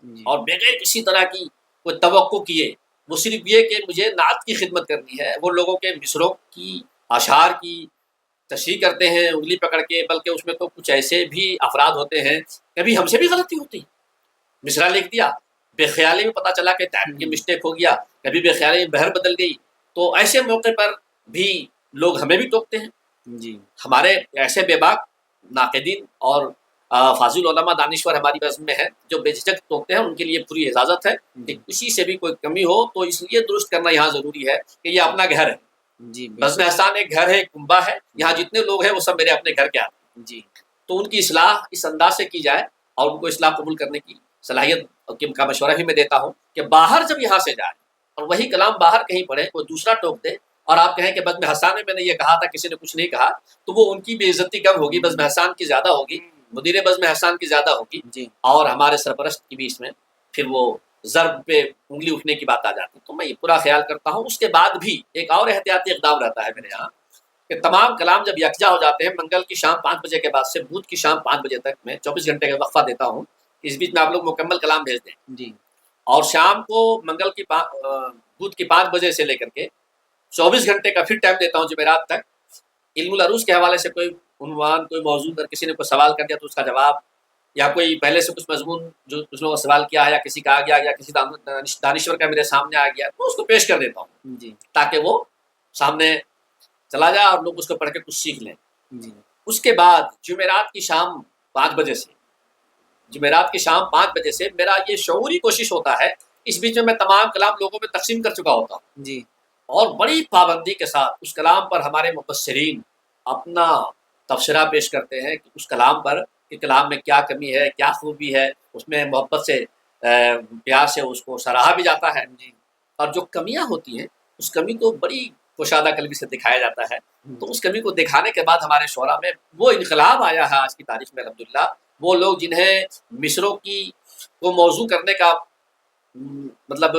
جی اور بغیر کسی طرح کی کوئی توقع کیے، وہ صرف یہ کہ مجھے نعت کی خدمت کرنی ہے، وہ لوگوں کے مصروں کی، اشعار کی تشریح کرتے ہیں انگلی پکڑ کے، بلکہ اس میں تو کچھ ایسے بھی افراد ہوتے ہیں کبھی ہم سے بھی غلطی ہوتی، مصرع لکھ دیا، بے خیالی میں پتہ چلا کہ ٹائپ کی مسٹیک ہو گیا، کبھی بے خیالی میں بہر بدل گئی، تو ایسے موقع پر بھی لوگ ہمیں بھی ٹوکتے ہیں۔ جی ہمارے ایسے بے باک ناقدین اور فاضل علماء دانشور ہماری بزم میں ہیں جو بے جھجک ٹوکتے ہیں، ان کے لیے پوری اجازت ہے کہ کسی سے بھی کوئی کمی ہو تو اس لیے درست کرنا یہاں ضروری ہے کہ یہ اپنا گھر ہے، جی بزم احسان ایک گھر ہے، ایک کنبہ ہے، یہاں جتنے لوگ ہیں وہ سب میرے اپنے گھر کے آتے ہیں، جی تو ان کی اصلاح اس انداز سے کی جائے اور ان کو اصلاح قبول کرنے کی صلاحیت کا مشورہ بھی میں دیتا ہوں کہ باہر جب یہاں سے جائے اور وہی کلام باہر کہیں پڑھے، کوئی دوسرا ٹوک دے اور آپ کہیں کہ بزم حسان میں نے یہ کہا تھا کسی نے کچھ نہیں کہا، تو وہ ان کی بے عزتی کم ہوگی، بزم حسان کی زیادہ ہوگی، مدیر بزم حسان کی زیادہ ہوگی، جی اور ہمارے سرپرست کی بھی اس میں پھر وہ ضرب پہ انگلی اٹھنے کی بات آ جاتی ہے۔ تو میں یہ پورا خیال کرتا ہوں۔ اس کے بعد بھی ایک اور احتیاطی اقدام رہتا ہے میرے یہاں کہ تمام کلام جب یکجا ہو جاتے ہیں، منگل کی شام 5 بجے کے بعد سے بدھ کی شام 5 بجے تک میں 24 گھنٹے کا وقفہ دیتا ہوں، اس بیچ میں آپ لوگ مکمل کلام بھیج دیں، جی اور شام کو منگل کی بدھ کی 5 بجے سے لے کر کے 24 گھنٹے کا پھر ٹائم دیتا ہوں جمعرات تک، علم العروض کے حوالے سے کوئی عنوان، کوئی موضوع، اگر کسی نے کوئی سوال کر دیا تو اس کا جواب، یا کوئی پہلے سے کچھ مضمون جو کچھ لوگوں نے سوال کیا ہے یا کسی کا آ گیا یا کسی دانشور کا میرے سامنے آ گیا تو اس کو پیش کر دیتا ہوں جی تاکہ وہ سامنے چلا جائے اور لوگ اس کو پڑھ کے کچھ سیکھ لیں۔ جی اس کے بعد جمعرات کی شام 5 بجے سے، جمعرات کی شام 5 بجے سے میرا یہ شعوری کوشش ہوتا ہے، اس بیچ میں تمام کلام لوگوں میں تقسیم کر چکا ہوتا ہوں، جی اور بڑی پابندی کے ساتھ اس کلام پر ہمارے مفسرین اپنا تبصرہ پیش کرتے ہیں کہ اس کلام پر کہ کلام میں کیا کمی ہے، کیا خوبی ہے، اس میں محبت سے پیار سے اس کو سراہا بھی جاتا ہے، جی اور جو کمیاں ہوتی ہیں اس کمی کو بڑی کشادہ قلبی سے دکھایا جاتا ہے۔ تو اس کمی کو دکھانے کے بعد ہمارے شعراء میں وہ انقلاب آیا ہے آج کی تاریخ میں الحمدللہ، وہ لوگ جنہیں مصروں کی کو موضوع کرنے کا مطلب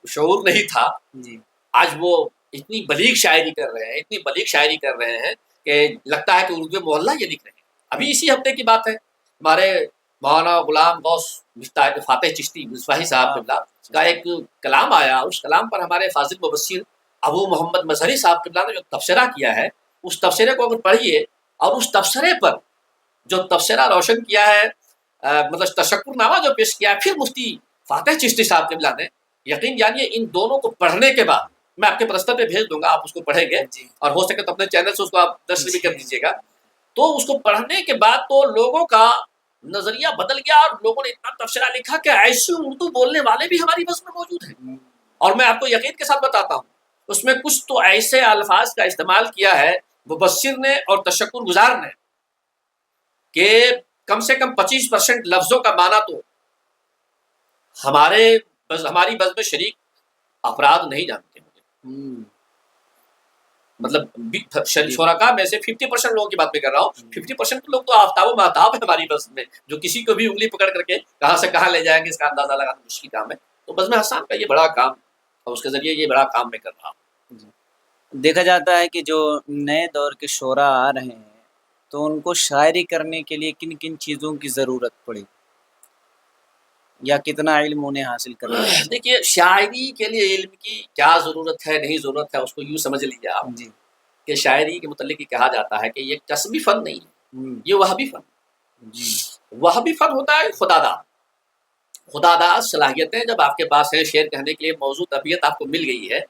شعور نہیں تھا، جی آج وہ اتنی بلیغ شاعری کر رہے ہیں، اتنی بلیغ شاعری کر رہے ہیں کہ لگتا ہے کہ اردو محلہ یہ لکھ رہے ہیں۔ ابھی اسی ہفتے کی بات ہے، ہمارے مولانا غلام غوث فاتح چشتی مصباحی صاحب قبلہ کا ایک کلام آیا، اس کلام پر ہمارے فاضل مبصر ابو محمد مظہری صاحب قبلہ نے جو تبصرہ کیا ہے، اس تبصرے کو اگر پڑھیے اور اس تبصرے پر جو تبصرہ روشن کیا ہے، مطلب تشکر نامہ جو پیش کیا ہے پھر مفتی فاتح چشتی صاحب قبلہ نے، یقین جانیے ان دونوں کو پڑھنے کے بعد میں آپ کے پرستر پہ بھیج دوں گا، آپ اس کو پڑھیں گے جی اور ہو سکے تو اپنے چینل سے اس کو آپ نشر بھی کر دیجیے گا، تو اس کو پڑھنے کے بعد تو لوگوں کا نظریہ بدل گیا اور لوگوں نے اتنا تبصرہ لکھا کہ ایسے اردو بولنے والے بھی ہماری بس میں موجود ہیں، اور میں آپ کو یقین کے ساتھ بتاتا ہوں اس میں کچھ تو ایسے الفاظ کا استعمال کیا ہے مبصر نے اور تشکر گزار نے کہ کم سے کم 25% لفظوں کا معنی تو ہماری بزم میں شریک افراد نہیں جانتے ہوں، مطلب شرکا میں سے 50% لوگوں کی بات میں کر رہا ہوں، 50% لوگ تو آفتاب و مہتاب ہے ہماری بزم میں، جو کسی کو بھی انگلی پکڑ کر کے کہاں سے کہاں لے جائیں گے اس کا اندازہ لگانا مشکل کام ہے۔ تو بزم حسان کا یہ بڑا کام اور اس کے ذریعے یہ بڑا کام میں کر رہا ہوں۔ دیکھا جاتا ہے کہ جو نئے دور کے شعراء آ رہے ہیں تو ان کو شاعری کرنے کے لیے کن کن چیزوں کی ضرورت پڑے یا کتنا علم انہیں حاصل کرنا ہے؟ دیکھیے شاعری کے لیے علم کی کیا ضرورت ہے نہیں ضرورت ہے اس کو یوں سمجھ لیجیے آپ جی کہ شاعری کے متعلق یہ کہا جاتا ہے کہ یہ کسبی فن نہیں ہے، یہ وہابی فن، جی وہابی فن ہوتا ہے خدا داد صلاحیتیں جب آپ کے پاس ہیں شعر کہنے کے لیے موضوع طبیعت آپ کو مل گئی ہے،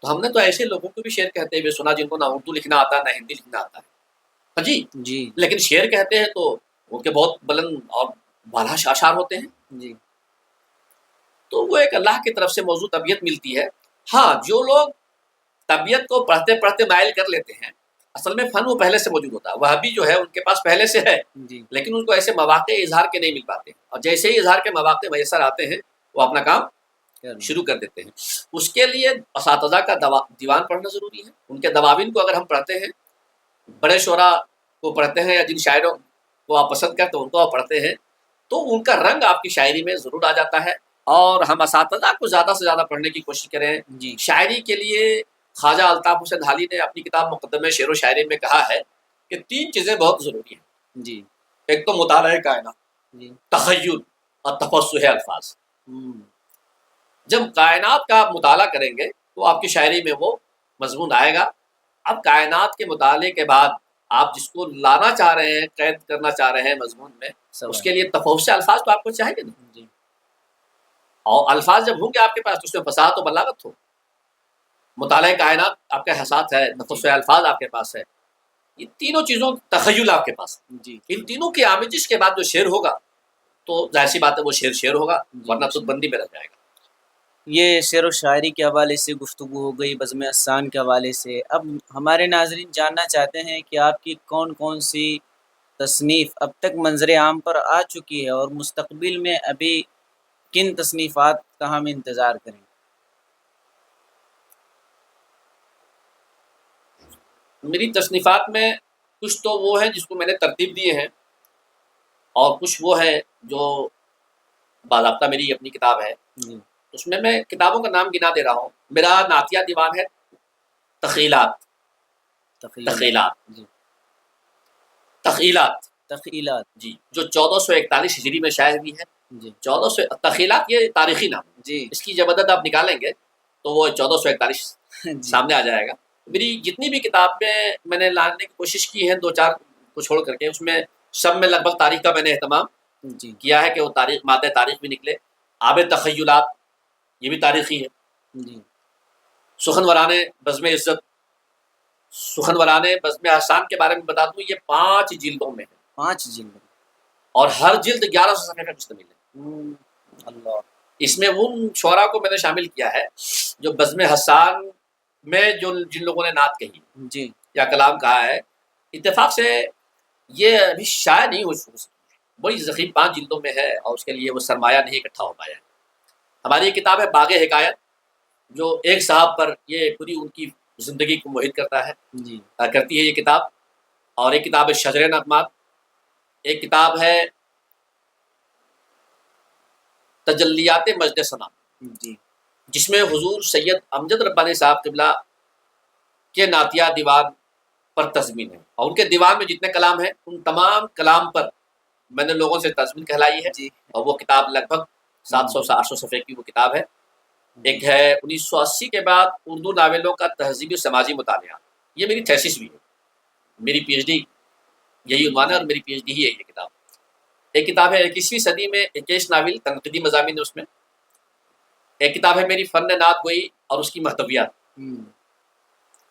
تو ہم نے تو ایسے لوگوں کو بھی شعر کہتے ہوئے سنا جن کو نہ اردو لکھنا آتا ہے نہ ہندی لکھنا آتا ہے، ہاں جی، جی لیکن شعر کہتے ہیں تو ان کے بہت بلند اور بالا اشعار ہوتے ہیں۔ جی تو وہ ایک اللہ کی طرف سے موضوع طبیعت ملتی ہے. ہاں جو لوگ طبیعت کو پڑھتے پڑھتے مائل کر لیتے ہیں، اصل میں فن وہ پہلے سے موجود ہوتا ہے. وہ بھی جو ہے ان کے پاس پہلے سے ہے، جی لیکن ان کو ایسے مواقع اظہار کے نہیں مل پاتے، اور جیسے ہی اظہار کے مواقع میسر آتے ہیں وہ اپنا کام شروع کر دیتے ہیں. اس کے لیے اساتذہ کا دیوان پڑھنا ضروری ہے. ان کے دواوین کو اگر ہم پڑھتے ہیں، بڑے شعراء کو پڑھتے ہیں، یا جن شاعروں کو آپ پسند کرتے ہیں ان کو آپ پڑھتے ہیں، تو ان کا رنگ آپ کی شاعری میں ضرور آ جاتا ہے. اور ہم اساتذہ کو زیادہ سے زیادہ پڑھنے کی کوشش کریں. جی شاعری کے لیے خواجہ الطاف حسین حالی نے اپنی کتاب مقدمہ شعر و شاعری میں کہا ہے کہ 3 چیزیں بہت ضروری ہیں. جی ایک تو مطالعہ کائنات، جی تخیل اور تفصح الفاظ. جب کائنات کا آپ مطالعہ کریں گے تو آپ کی شاعری میں وہ مضمون آئے گا. اب کائنات کے مطالعے کے بعد آپ جس کو لانا چاہ رہے ہیں، قید کرنا چاہ رہے ہیں مضمون میں، اس کے لیے تفصح الفاظ تو آپ کو چاہیے نا. جی اور الفاظ جب ہوں گے آپ کے پاس تو اس میں فصاحت و بلاغت ہو. مطالعہ کائنات آپ کے حساس ہے، تفصح الفاظ آپ کے پاس ہے، یہ تینوں چیزوں تخیل آپ کے پاس. جی ان تینوں کی آمیزش کے بعد جو شعر ہوگا تو ظاہر سی بات ہے وہ شعر ہوگا، ورنہ جی تت بندی میں رہ جائے گا. یہ شعر و شاعری کے حوالے سے گفتگو ہو گئی، بزم احسان کے حوالے سے. اب ہمارے ناظرین جاننا چاہتے ہیں کہ آپ کی کون کون سی تصنیف اب تک منظر عام پر آ چکی ہے، اور مستقبل میں ابھی کن تصنیفات کا ہم انتظار کریں. میری تصنیفات میں کچھ تو وہ ہیں جس کو میں نے ترتیب دیے ہیں، اور کچھ وہ ہے جو باضابطہ میری اپنی کتاب ہے. جی اس میں کتابوں کا نام گنا دے رہا ہوں. میرا نعتیہ دیوان ہے تخیلات. تخیلات جی تخیلات تخیلات. جی، جو 1441 ہجری میں شائع ہوئی ہے. جی 1400 تخیلات یہ تاریخی نام ہے. جی اس کی جب عدد آپ نکالیں گے تو وہ 1441 جی سامنے آ جائے گا. میری جتنی بھی کتابیں میں نے لانے کی کوشش کی ہیں، 2-4 کو چھوڑ کر کے، اس میں سب میں لگ بھگ تاریخ کا میں نے اہتمام جی کیا ہے کہ وہ تاریخ، مادہ تاریخ بھی نکلے. آب تخیلات یہ بھی تاریخی ہے. جی سخن ورانِ بزم عزت، سخن ورانِ بزم احسان کے بارے میں بتا دوں، یہ 5 جلدوں میں ہے، 5 جلد. اور ہر جلد 1100 صفحے پر مشتمل ہے. اللہ. اس میں ان شعراء کو میں نے شامل کیا ہے جو بزم حسان میں جن لوگوں نے نعت کہی جی یا کلام کہا ہے. اتفاق سے یہ ابھی شائع نہیں ہو سکی، بڑی ضخیم 5 جلدوں میں ہے، اور اس کے لیے وہ سرمایہ نہیں اکٹھا ہو پایا. ہماری یہ کتاب ہے باغ حکایت، جو ایک صاحب پر یہ پوری ان کی زندگی کو محیط کرتا ہے، جی کرتی ہے یہ کتاب. اور ایک کتاب ہے شجر نغمات، ایک کتاب ہے تجلیات مجد ثنا، جی جس میں حضور سید امجد ربانی صاحب قبلہ کے نعتیہ دیوان پر تضمین ہے. اور ان کے دیوان میں جتنے کلام ہیں ان تمام کلام پر میں نے لوگوں سے تضمین کہلائی ہے. جی اور وہ کتاب لگ بھگ 700 سے 800 صفحے کی وہ کتاب ہے. ایک ہے 1980 کے بعد اردو ناولوں کا تہذیبی سماجی مطالعہ، یہ میری تھیسس بھی ہے، میری پی ایچ ڈی یہی عنوان ہے، اور میری پی ایچ ڈی ہی ہے یہ کتاب. ایک کتاب ہے 21ویں صدی میں 21 ناول تنقیدی مضامین اس میں. ایک کتاب ہے میری فن نعت گوئی اور اس کی محتویات.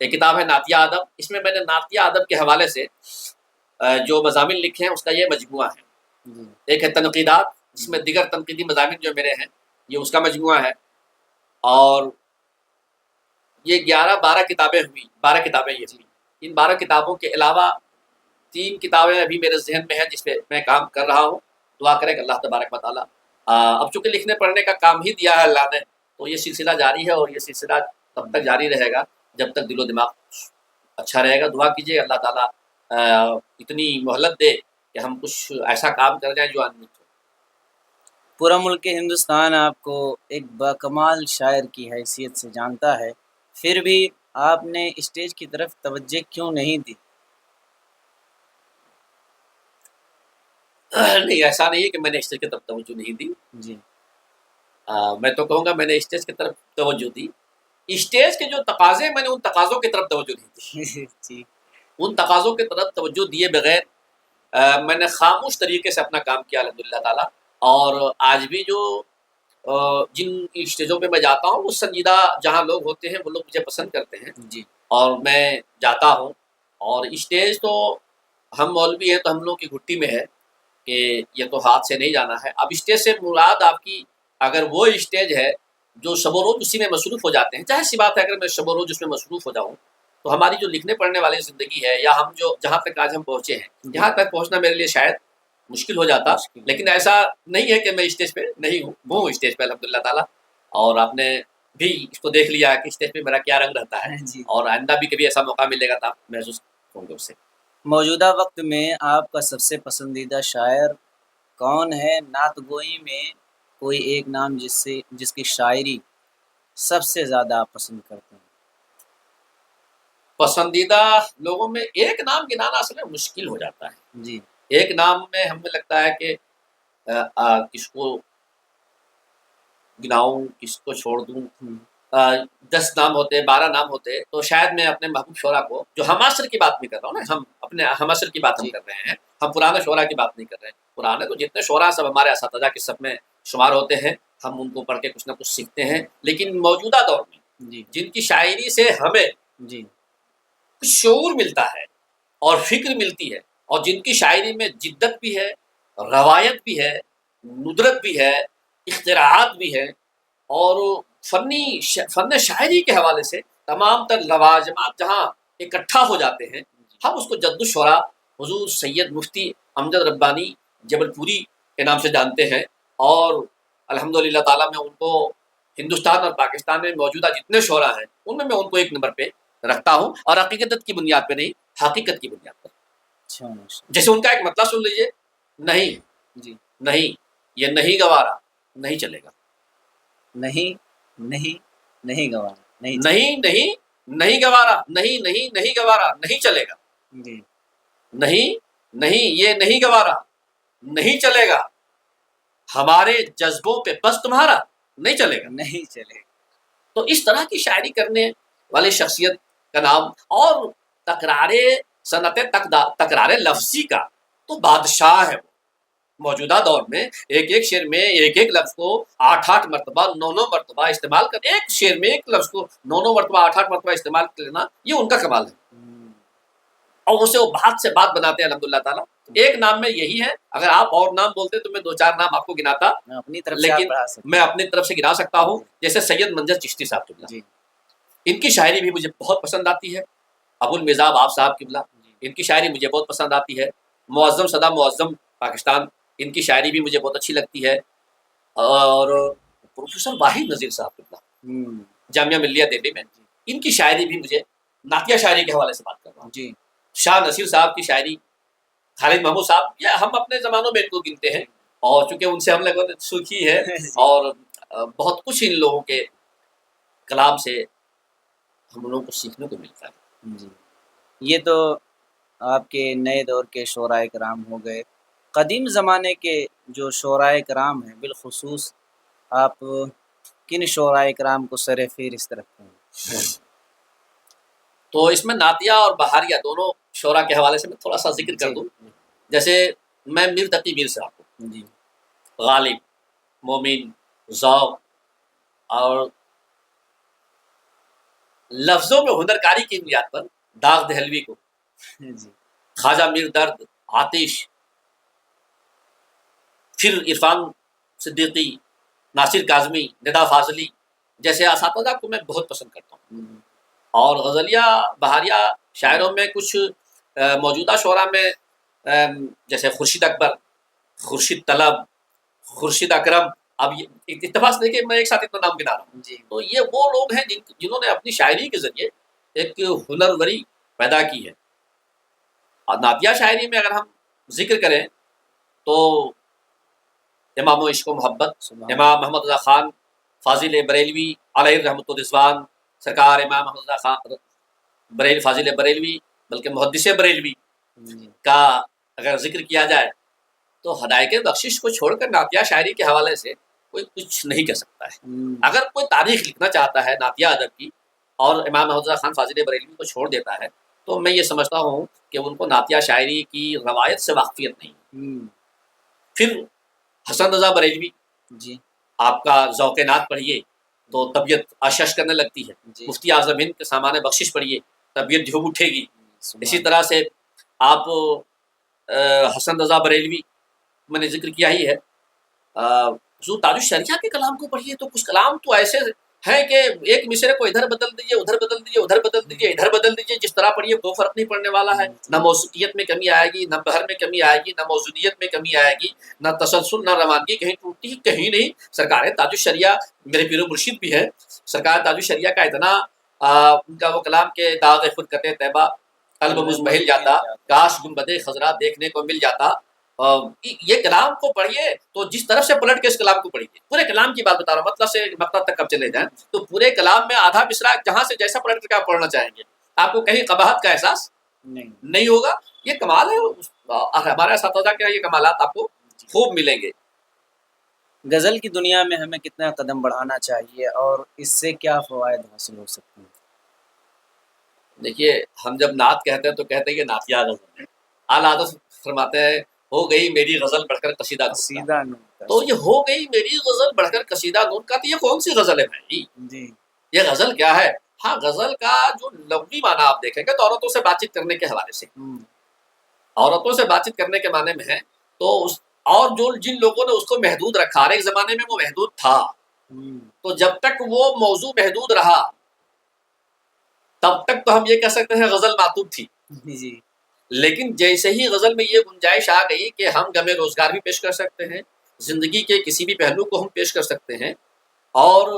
ایک کتاب ہے نعتیہ ادب، اس میں نے نعتیہ ادب کے حوالے سے جو مضامین لکھے ہیں اس کا یہ مجموعہ ہے. ایک ہے تنقیدات، جس میں دیگر تنقیدی مضامین جو میرے ہیں یہ اس کا مجموعہ ہے. اور یہ 11-12 کتابیں ہوئی، 12 کتابیں یہ ہوئی. ان 12 کتابوں کے علاوہ 3 کتابیں ابھی میرے ذہن میں ہیں جس پہ میں کام کر رہا ہوں. دعا کریں کہ اللہ تبارک و تعالیٰ، اب چونکہ لکھنے پڑھنے کا کام ہی دیا ہے اللہ نے، تو یہ سلسلہ جاری ہے، اور یہ سلسلہ تب تک جاری رہے گا جب تک دل و دماغ اچھا رہے گا. دعا کیجیے اللہ تعالیٰ اتنی مہلت دے کہ ہم کچھ ایسا کام کر جائیں جو انمت ہو. پورا ملک ہندوستان آپ کو ایک باکمال شاعر کی حیثیت سے جانتا ہے، پھر بھی آپ نے اسٹیج کی طرف توجہ کیوں نہیں دی؟ نہیں، ایسا نہیں ہے کہ میں نے اسٹیج کی طرف توجہ نہیں دی. جی میں تو کہوں گا میں نے اسٹیج کی طرف توجہ دی. اسٹیج کے جو تقاضے، میں نے ان تقاضوں کی طرف توجہ نہیں دی. جی ان تقاضوں کی طرف توجہ دیے بغیر میں نے خاموش طریقے سے اپنا کام کیا الحمدللہ تعالیٰ. اور آج بھی جو جن اسٹیجوں پہ میں جاتا ہوں، وہ سنجیدہ جہاں لوگ ہوتے ہیں وہ لوگ مجھے پسند کرتے ہیں، جی اور میں جاتا ہوں. اور اسٹیج تو ہم مولوی ہیں تو ہم لوگ کی گھٹی میں ہے کہ یہ تو ہاتھ سے نہیں جانا ہے. اب اسٹیج سے مراد آپ کی اگر وہ اسٹیج ہے جو شب و روز اسی میں مصروف ہو جاتے ہیں، ظاہر سی بات ہے اگر میں شب و روز اس میں مصروف ہو جاؤں تو ہماری جو لکھنے پڑھنے والی زندگی ہے یا ہم جو جہاں تک آج ہم پہنچے ہیں یہاں تک پہنچنا میرے لیے شاید مشکل ہو جاتا، لیکن ایسا نہیں ہے کہ میں اسٹیج پہ نہیں ہوں اسٹیج پہ الحمد للہ تعالیٰ، اور آپ نے بھی اس کو دیکھ لیا کہ اسٹیج پہ میرا کیا رنگ رہتا ہے، جی۔ اور آئندہ بھی کبھی ایسا موقع ملے گا تو آپ محسوس ہوں گے اس سے۔ موجودہ وقت میں آپ کا سب سے پسندیدہ شاعر کون ہے؟ نعت گوئی میں کوئی ایک نام جس کی شاعری سب سے زیادہ آپ پسند کرتے ہیں؟ پسندیدہ لوگوں میں ایک نام گنانا اصل میں مشکل ہو جاتا ہے، جی ایک نام میں ہمیں لگتا ہے کہ کس کو گناؤں کس کو چھوڑ دوں، 10 نام ہوتے 12 نام ہوتے تو شاید میں اپنے محبوب شعرا کو، جو ہم عصر کی بات نہیں کر رہا ہوں نا، ہم اپنے ہم عصر کی بات ہم جی کر رہے ہیں، ہم پرانے شعرا کی بات نہیں کر رہے ہیں، پرانے تو جتنے شعرا سب ہمارے اساتذہ کے سب میں شمار ہوتے ہیں، ہم ان کو پڑھ کے کچھ نہ کچھ سیکھتے ہیں، لیکن موجودہ دور میں جی جن کی شاعری سے ہمیں جی کچھ شعور ملتا ہے اور فکر ملتی ہے، اور جن کی شاعری میں جدت بھی ہے، روایت بھی ہے، ندرت بھی ہے، اختراعات بھی ہے، اور فن شاعری کے حوالے سے تمام تر لوازمات جہاں اکٹھا ہو جاتے ہیں، ہم اس کو جد الشعراء حضور سید مفتی امجد ربانی جبل پوری کے نام سے جانتے ہیں، اور الحمدللہ تعالیٰ میں ان کو ہندوستان اور پاکستان میں موجودہ جتنے شعراء ہیں ان میں ان کو ایک نمبر پہ رکھتا ہوں، اور حقیقت کی بنیاد پہ نہیں، حقیقت کی بنیاد پر۔ اچھا ماشاء جیسے ان کا ایک مطلب سن لیجئے، نہیں اللہ۔ جی نہیں یہ نہیں گوارا نہیں چلے گا، نہیں نہیں نہیں گوارا نہیں نہیں نہیں نہیں گوارا نہیں نہیں نہیں گوارا نہیں چلے گا، جی نہیں نہیں یہ نہیں گوارا نہیں چلے گا، ہمارے جذبوں پہ بس تمہارا نہیں چلے گا۔ نہیں چلے گا۔ تو اس طرح کی شاعری کرنے والے شخصیت کا نام، اور تکرار صنعت تکرار لفظی کا تو بادشاہ ہے وہ، موجودہ دور میں ایک ایک شعر میں ایک ایک لفظ کو 8 مرتبہ 9 مرتبہ استعمال کر، ایک شعر میں ایک لفظ کو 9 مرتبہ 8 مرتبہ استعمال کر لینا، یہ ان کا کمال ہے، اور اسے وہ بات سے بات بناتے ہیں الحمدللہ تعالیٰ۔ ایک نام میں یہی ہے، اگر آپ اور نام بولتے تو میں 2-4 نام آپ کو گناتا، میں اپنی طرف سے لیکن میں اپنی طرف سے گنا سکتا ہوں، جیسے سید منظر چشتی صاحب قبلہ، جی ان کی شاعری بھی مجھے بہت پسند آتی ہے، ابو المزاب آپ صاحب قبلہ، ان کی شاعری مجھے بہت پسند آتی ہے، معظم صدا معظم پاکستان، ان کی شاعری بھی مجھے بہت اچھی لگتی ہے، اور پروفیسر واحد نذیر صاحب قبلہ جامعہ ملیہ دہلی میں، ان کی شاعری بھی مجھے، نعتیہ شاعری کے حوالے سے بات کر رہا ہوں، جی شاہ نصیر صاحب کی شاعری، خالد محمود صاحب، یا ہم اپنے زمانوں میں ان کو گنتے ہیں، اور چونکہ ان سے ہم لوگوں نے سیکھی ہے، اور بہت کچھ ان لوگوں کے کلام سے ہم لوگوں کو سیکھنے کو ملتا ہے۔ جی یہ تو آپ کے نئے دور کے شعراء کرام ہو گئے۔ قدیم زمانے کے جو شعراء کرام ہیں بالخصوص آپ کن شعراء کرام کو سر فہرست رکھتے ہیں؟ تو اس میں نعتیہ اور بہاریہ دونوں شعراء کے حوالے سے میں تھوڑا سا ذکر کر دوں، جیسے میں میر تقی میر صاحب کو، جی غالب، مومن، ذوق اور لفظوں میں ہنرکاری کی بنیاد پر داغ دہلوی کو، جی خواجہ میر درد، آتش، پھر عرفان صدیقی، ناصر کاظمی، ندا فاضلی جیسے اساتذہ کو میں بہت پسند کرتا ہوں، اور غزلیہ بہاریہ شاعروں میں کچھ موجودہ شعراء میں جیسے خورشید اکبر، خورشید طلب، خورشید اکرم، اب اتفاق سے دیکھیے میں ایک ساتھ اتنا نام گنا رہا ہوں، جی تو یہ وہ لوگ ہیں جنہوں نے اپنی شاعری کے ذریعے ایک ہنروری پیدا کی ہے۔ اور نعتیہ شاعری میں اگر ہم ذکر کریں تو امام و عشق و محبت، امام محمد رضا خان فاضل بریلوی علیہ رحمۃ الرضوان، سرکار امام محمد رضا خان فاضل بریلوی بلکہ محدث بریلوی کا اگر ذکر کیا جائے تو ہدایت بخشش کو چھوڑ کر نعتیہ شاعری کے حوالے سے کوئی کچھ نہیں کہہ سکتا ہے۔ اگر کوئی تاریخ لکھنا چاہتا ہے نعتیہ ادب کی اور امام محمد رضا خان فاضل بریلوی کو چھوڑ دیتا ہے تو میں یہ سمجھتا ہوں کہ ان کو نعتیہ شاعری کی روایت سے واقفیت نہیں۔ پھر حسن رضا بریلوی، جی آپ کا ذوق نعت پڑھیے تو طبیعت آشش کرنے لگتی ہے، مفتی اعظم ہند کے سامان بخشش پڑھیے طبیعت جھوم اٹھے گی، اسی طرح سے آپ حسن رضا بریلوی میں نے ذکر کیا ہی ہے، حضور تاج الشریعہ کے کلام کو پڑھیے تو کچھ کلام تو ایسے ہیں کہ ایک مصرے کو ادھر بدل دیجیے ادھر بدل دیجیے ادھر بدل دیجیے ادھر بدل دیجیے، جس طرح پڑھیے کوئی فرق نہیں پڑنے والا ہے، نہ موسیقیت میں کمی آئے گی، نہ بہر میں کمی آئے گی، نہ موزونیت میں کمی آئے گی، نہ تسلسل نہ روانگی کہیں ٹوٹتی کہیں نہیں۔ سرکار تاج الشریعہ میرے پیر و مرشد بھی ہے، سرکار تاج الشریعہ کا اتنا ان کا وہ کلام کے داغ خودکت طیبہ قلب مزمحل جاتا، کاش گنبد خضرا دیکھنے کو مل جاتا۔ یہ کلام کو پڑھیے تو جس طرف سے پلٹ کے اس کلام کو پڑھیے، پورے کلام کی بات بتا رہا ہوں، مطلب سے مقصد تک کب چلے جائیں تو پورے کلام میں آدھا مصرع جہاں سے جیسا پلٹ کر آپ پڑھنا چاہیں گے آپ کو کہیں قباحت کا احساس نہیں ہوگا۔ یہ کمال ہے، ہمارے اساتذہ کے یہ کمالات آپ کو خوب ملیں گے۔ غزل کی دنیا میں ہمیں کتنا قدم بڑھانا چاہیے اور اس سے کیا فوائد حاصل ہو سکتے ہیں؟ دیکھیے ہم جب نعت کہتے ہیں تو کہتے ہیں کہ نعتیہ غزل ہے، اعلیٰ حضرت فرماتے ہیں ہو گئی میری غزل بڑھ کر قصیدہ نون کا۔ تو یہ ہو گئی میری غزل بڑھ کر قصیدہ نون کا، تو یہ کون سی غزل ہے بھائی؟ جی یہ غزل کیا ہے؟ ہاں غزل کا جو لغوی معنی آپ دیکھیں گے تو عورتوں سے بات چیت کرنے کے حوالے سے، عورتوں سے بات چیت کرنے کے معنی میں ہے تو اور جو جن لوگوں نے اس کو محدود رکھا، ہر ایک زمانے میں وہ محدود تھا، تو جب تک وہ موضوع محدود رہا تب تک تو ہم یہ کہہ سکتے ہیں غزل معطوب تھی۔ جی لیکن جیسے ہی غزل میں یہ گنجائش آ گئی کہ ہم غم روزگار بھی پیش کر سکتے ہیں، زندگی کے کسی بھی پہلو کو ہم پیش کر سکتے ہیں، اور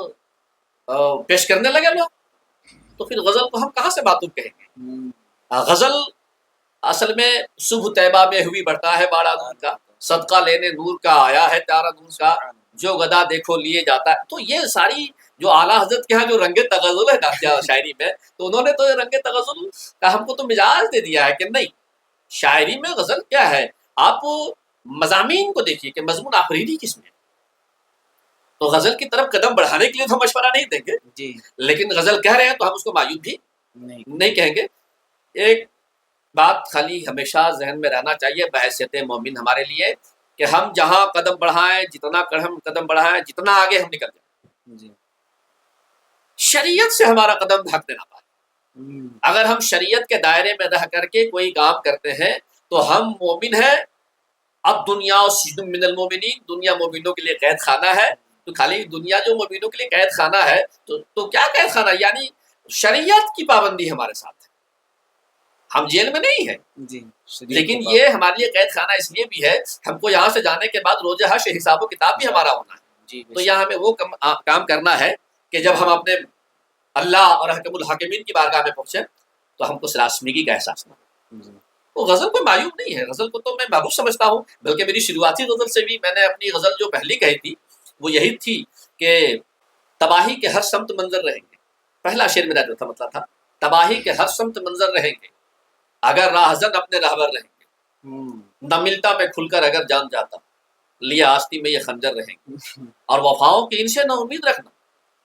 پیش کرنے لگے لوگ، تو پھر غزل کو ہم کہاں سے معطوب کہیں گے؟ غزل اصل میں صبح طیبہ میں ہوئی بڑھتا ہے باڑا نور کا، صدقہ لینے نور کا آیا ہے پیارا نور کا، جو گدا دیکھو لیے جاتا ہے۔ تو یہ ساری جو اعلیٰ حضرت کے ہاں جو رنگ تغزل ہے نعتیہ شاعری میں، تو انہوں نے تو یہ رنگ تغزل کا ہم کو تو مزاج دے دیا ہے کہ نہیں، شاعری میں غزل کیا ہے؟ آپ مضامین کو دیکھیے کہ مضمون آفریدی کس میں ہے، تو غزل کی طرف قدم بڑھانے کے لیے تو ہم مشورہ نہیں دیں گے جی، لیکن غزل کہہ رہے ہیں تو ہم اس کو معیوب بھی نہیں کہیں گے۔ ایک بات خالی ہمیشہ ذہن میں رہنا چاہیے بحیثیت مومن ہمارے لیے کہ ہم جہاں قدم بڑھائیں، جتنا ہم قدم بڑھائیں، جتنا آگے ہم نکل جائیں، جی شریعت سے ہمارا قدم دھک دینا پائے۔ اگر ہم شریعت کے دائرے میں رہ کر کے کوئی کام کرتے ہیں تو ہم مومن ہیں۔ اب دنیا سجن من المومنین، دنیا مومنوں کے لیے قید خانہ ہے، تو خالی دنیا جو مومنوں کے لیے قید خانہ ہے تو کیا قید خانہ؟ یعنی شریعت کی پابندی ہمارے ساتھ ہے، ہم جیل میں نہیں ہیں جی، لیکن یہ ہمارے لیے قید خانہ اس لیے بھی ہے، ہم کو یہاں سے جانے کے بعد روز حشر حساب و کتاب بھی ہمارا ہونا ہے۔ جی، تو یہاں ہمیں وہ کام کرنا ہے کہ جب ہم اپنے اللہ اور حکم الحاکمین کی بارگاہ میں پہنچے تو ہم کو سراسمگی کا احساس نہ ہو۔ وہ غزل کوئی معیوب نہیں ہے، غزل کو تو میں محبوب سمجھتا ہوں، بلکہ میری شروعاتی غزل سے بھی میں نے اپنی غزل جو پہلی کہی تھی وہ یہی تھی کہ تباہی کے ہر سمت منظر رہیں گے۔ پہلا شعر میرا جو تھا مطلب تھا تباہی کے ہر سمت منظر رہیں گے، اگر راہزن اپنے راہبر رہیں گے، نہ ملتا میں کھل کر اگر جان جاتا، لیا آستی میں یہ خنجر رہیں گے، اور وفاؤں کی ان سے نہ امید رکھنا،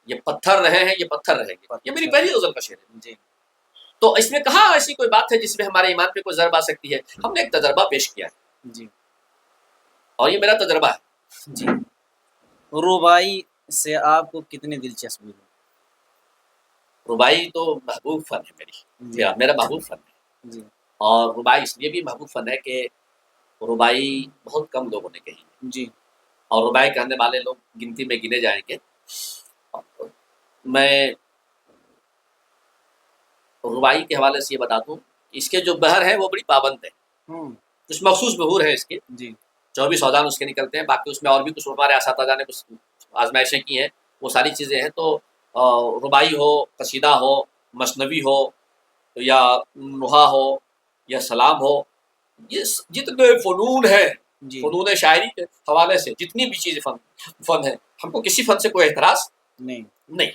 یہ پتھر رہے ہیں یہ پتھر رہیں گے۔ یہ میری پہلی غزل کا شعر ہے جی، تو اس میں کہاں ایسی کوئی بات ہے جس میں ہمارے ایمان پہ کوئی ضرب آ سکتی ہے؟ ہم نے ایک تجربہ پیش کیا ہے جی، اور یہ میرا تجربہ ہے۔ جی، ربائی سے آپ کو کتنی دلچسپی ہے؟ ربائی تو محبوب فن ہے جی، میرا محبوب فن ہے، جی، اور ربائی اس لیے بھی محبوب فن ہے کہ ربائی بہت کم لوگوں نے کہی ہے، جی، اور ربائی کہنے والے لوگ گنتی میں گنے جائیں گے۔ میں ربائی کے حوالے سے یہ بتا دوں کہ اس کے جو بحر ہیں وہ بڑی پابند ہیں، کچھ مخصوص بحور ہیں اس کے، جی، 24 اذان اس کے نکلتے ہیں، باقی اس میں اور بھی کچھ ہمارے اساتذہ نے کچھ آزمائشیں کی ہیں، وہ ساری چیزیں ہیں۔ تو ربائی ہو، قصیدہ ہو، مثنوی ہو، یا نحا ہو، یا سلام ہو، یہ جتنے فنون ہیں، جی، فنون شاعری کے حوالے سے جتنی بھی چیزیں فن ہے، ہم کو کسی فن سے کوئی اعتراض نہیں،